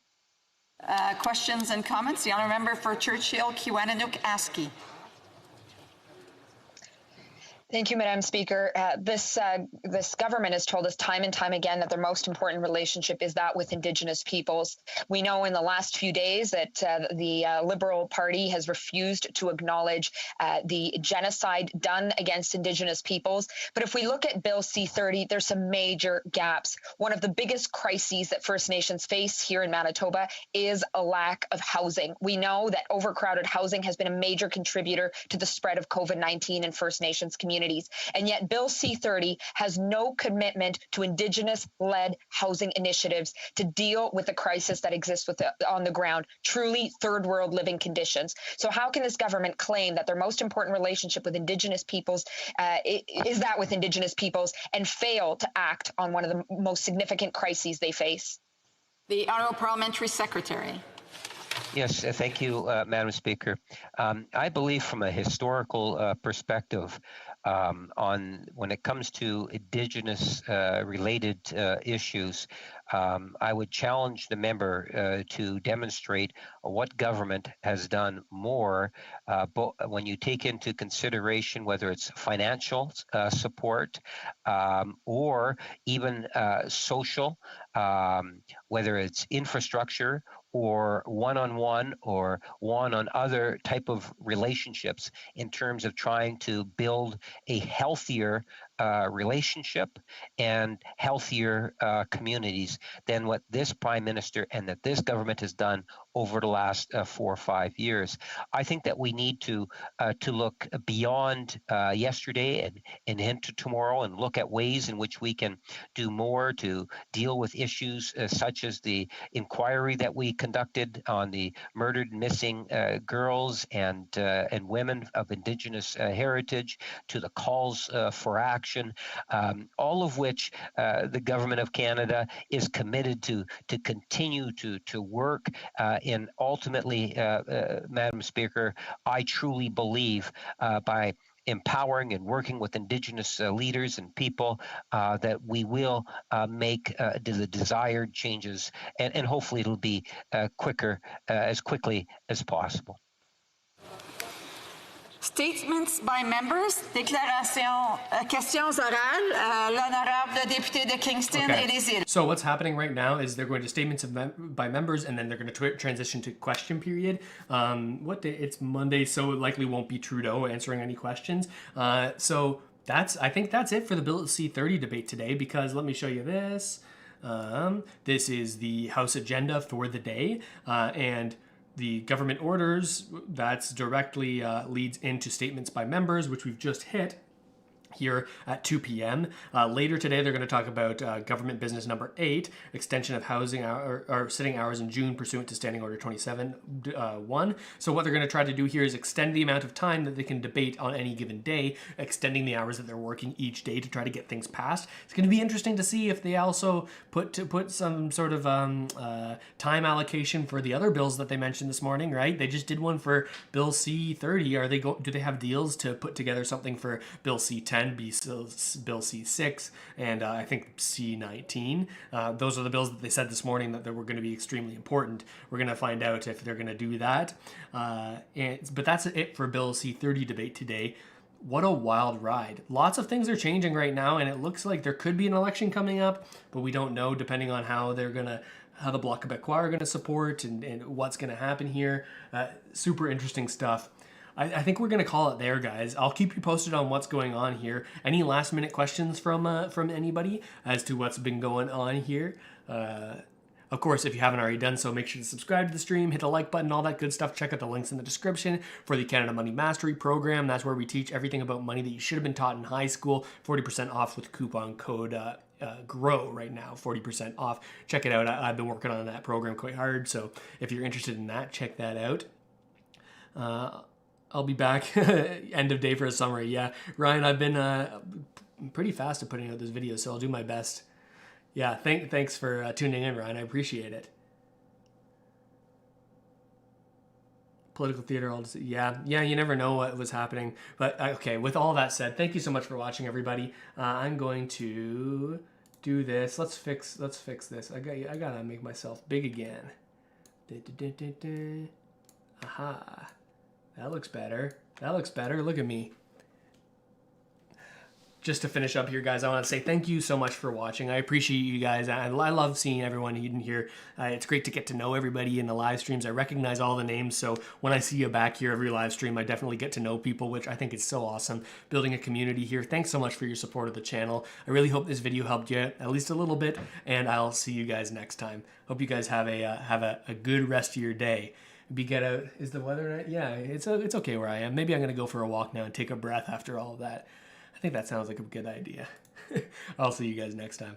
Questions and comments? The honourable member for Churchill, Kiwananook-Askey. Thank you, Madam Speaker. This government has told us time and time again that their most important relationship is that with Indigenous peoples. We know in the last few days that the Liberal Party has refused to acknowledge the genocide done against Indigenous peoples. But if we look at Bill C-30, there's some major gaps. One of the biggest crises that First Nations face here in Manitoba is a lack of housing. We know that overcrowded housing has been a major contributor to the spread of COVID-19 in First Nations communities. And yet Bill C-30 has no commitment to Indigenous-led housing initiatives to deal with the crisis that exists on the ground, truly third world living conditions. So how can this government claim that their most important relationship with Indigenous peoples is that with Indigenous peoples and fail to act on one of the most significant crises they face? The Honourable Parliamentary Secretary. Yes, thank you, Madam Speaker. I believe from a historical perspective, on when it comes to Indigenous related issues, I would challenge the member to demonstrate what government has done more when you take into consideration whether it's financial support or even social, whether it's infrastructure or one-on-one or one on other type of relationships in terms of trying to build a healthier relationship and healthier communities than what this prime minister and that this government has done over the last 4 or 5 years. I think that we need to look beyond yesterday and into tomorrow and look at ways in which we can do more to deal with issues such as the inquiry that we conducted on the murdered and missing girls and women of Indigenous heritage, to the calls for action, all of which the government of Canada is committed to continue to work. And ultimately, Madam Speaker, I truly believe by empowering and working with Indigenous leaders and people that we will make the desired changes, and hopefully it'll be quicker, as quickly as possible. Statements by members. Déclaration, questions orales. L'honorable député de Kingston et des Îles. So what's happening right now is they're going to statements by members, and then they're going to transition to question period. What day? It's Monday, so it likely won't be Trudeau answering any questions. So I think that's it for the Bill C-30 debate today, because let me show you this. This is the House agenda for the day, and the government orders, that's directly leads into statements by members, which we've just hit here at 2 p.m. Later today, they're going to talk about government business number 8, extension of housing or sitting hours in June pursuant to Standing Order 27-1. So what they're going to try to do here is extend the amount of time that they can debate on any given day, extending the hours that they're working each day to try to get things passed. It's going to be interesting to see if they also put some sort of time allocation for the other bills that they mentioned this morning, right? They just did one for Bill C-30. Do they have deals to put together something for Bill C-10? Bill C-6, and I think C-19. Those are the bills that they said this morning that they were going to be extremely important. We're going to find out if they're going to do that. But that's it for Bill C-30 debate today. What a wild ride. Lots of things are changing right now, and it looks like there could be an election coming up, but we don't know, depending on how the Bloc Québécois are going to support and what's going to happen here. Super interesting stuff. I think we're going to call it there, guys. I'll keep you posted on what's going on here. Any last minute questions from anybody as to what's been going on here? Of course, if you haven't already done so, make sure to subscribe to the stream, hit the like button, all that good stuff. Check out the links in the description for the Canada Money Mastery Program. That's where we teach everything about money that you should have been taught in high school. 40% off with coupon code GROW right now, 40% off. Check it out. I've been working on that program quite hard, so if you're interested in that, check that out. I'll be back end of day for a summary. Yeah, Ryan, I've been pretty fast at putting out this video, so I'll do my best. Yeah, thanks for tuning in, Ryan. I appreciate it. Political theater, yeah, you never know what was happening. But okay, with all that said, thank you so much for watching, everybody. I'm going to do this. Let's fix this. I gotta make myself big again. Aha. That looks better. Look at me. Just to finish up here, guys, I want to say thank you so much for watching. I appreciate you guys. I love seeing everyone in here. It's great to get to know everybody in the live streams. I recognize all the names, so when I see you back here every live stream, I definitely get to know people, which I think is so awesome. Building a community here. Thanks so much for your support of the channel. I really hope this video helped you at least a little bit, and I'll see you guys next time. Hope you guys have a good rest of your day. Get out. Is the weather nice? Yeah, it's okay where I am. Maybe I'm gonna go for a walk now and take a breath after all of that. I think that sounds like a good idea. I'll see you guys next time.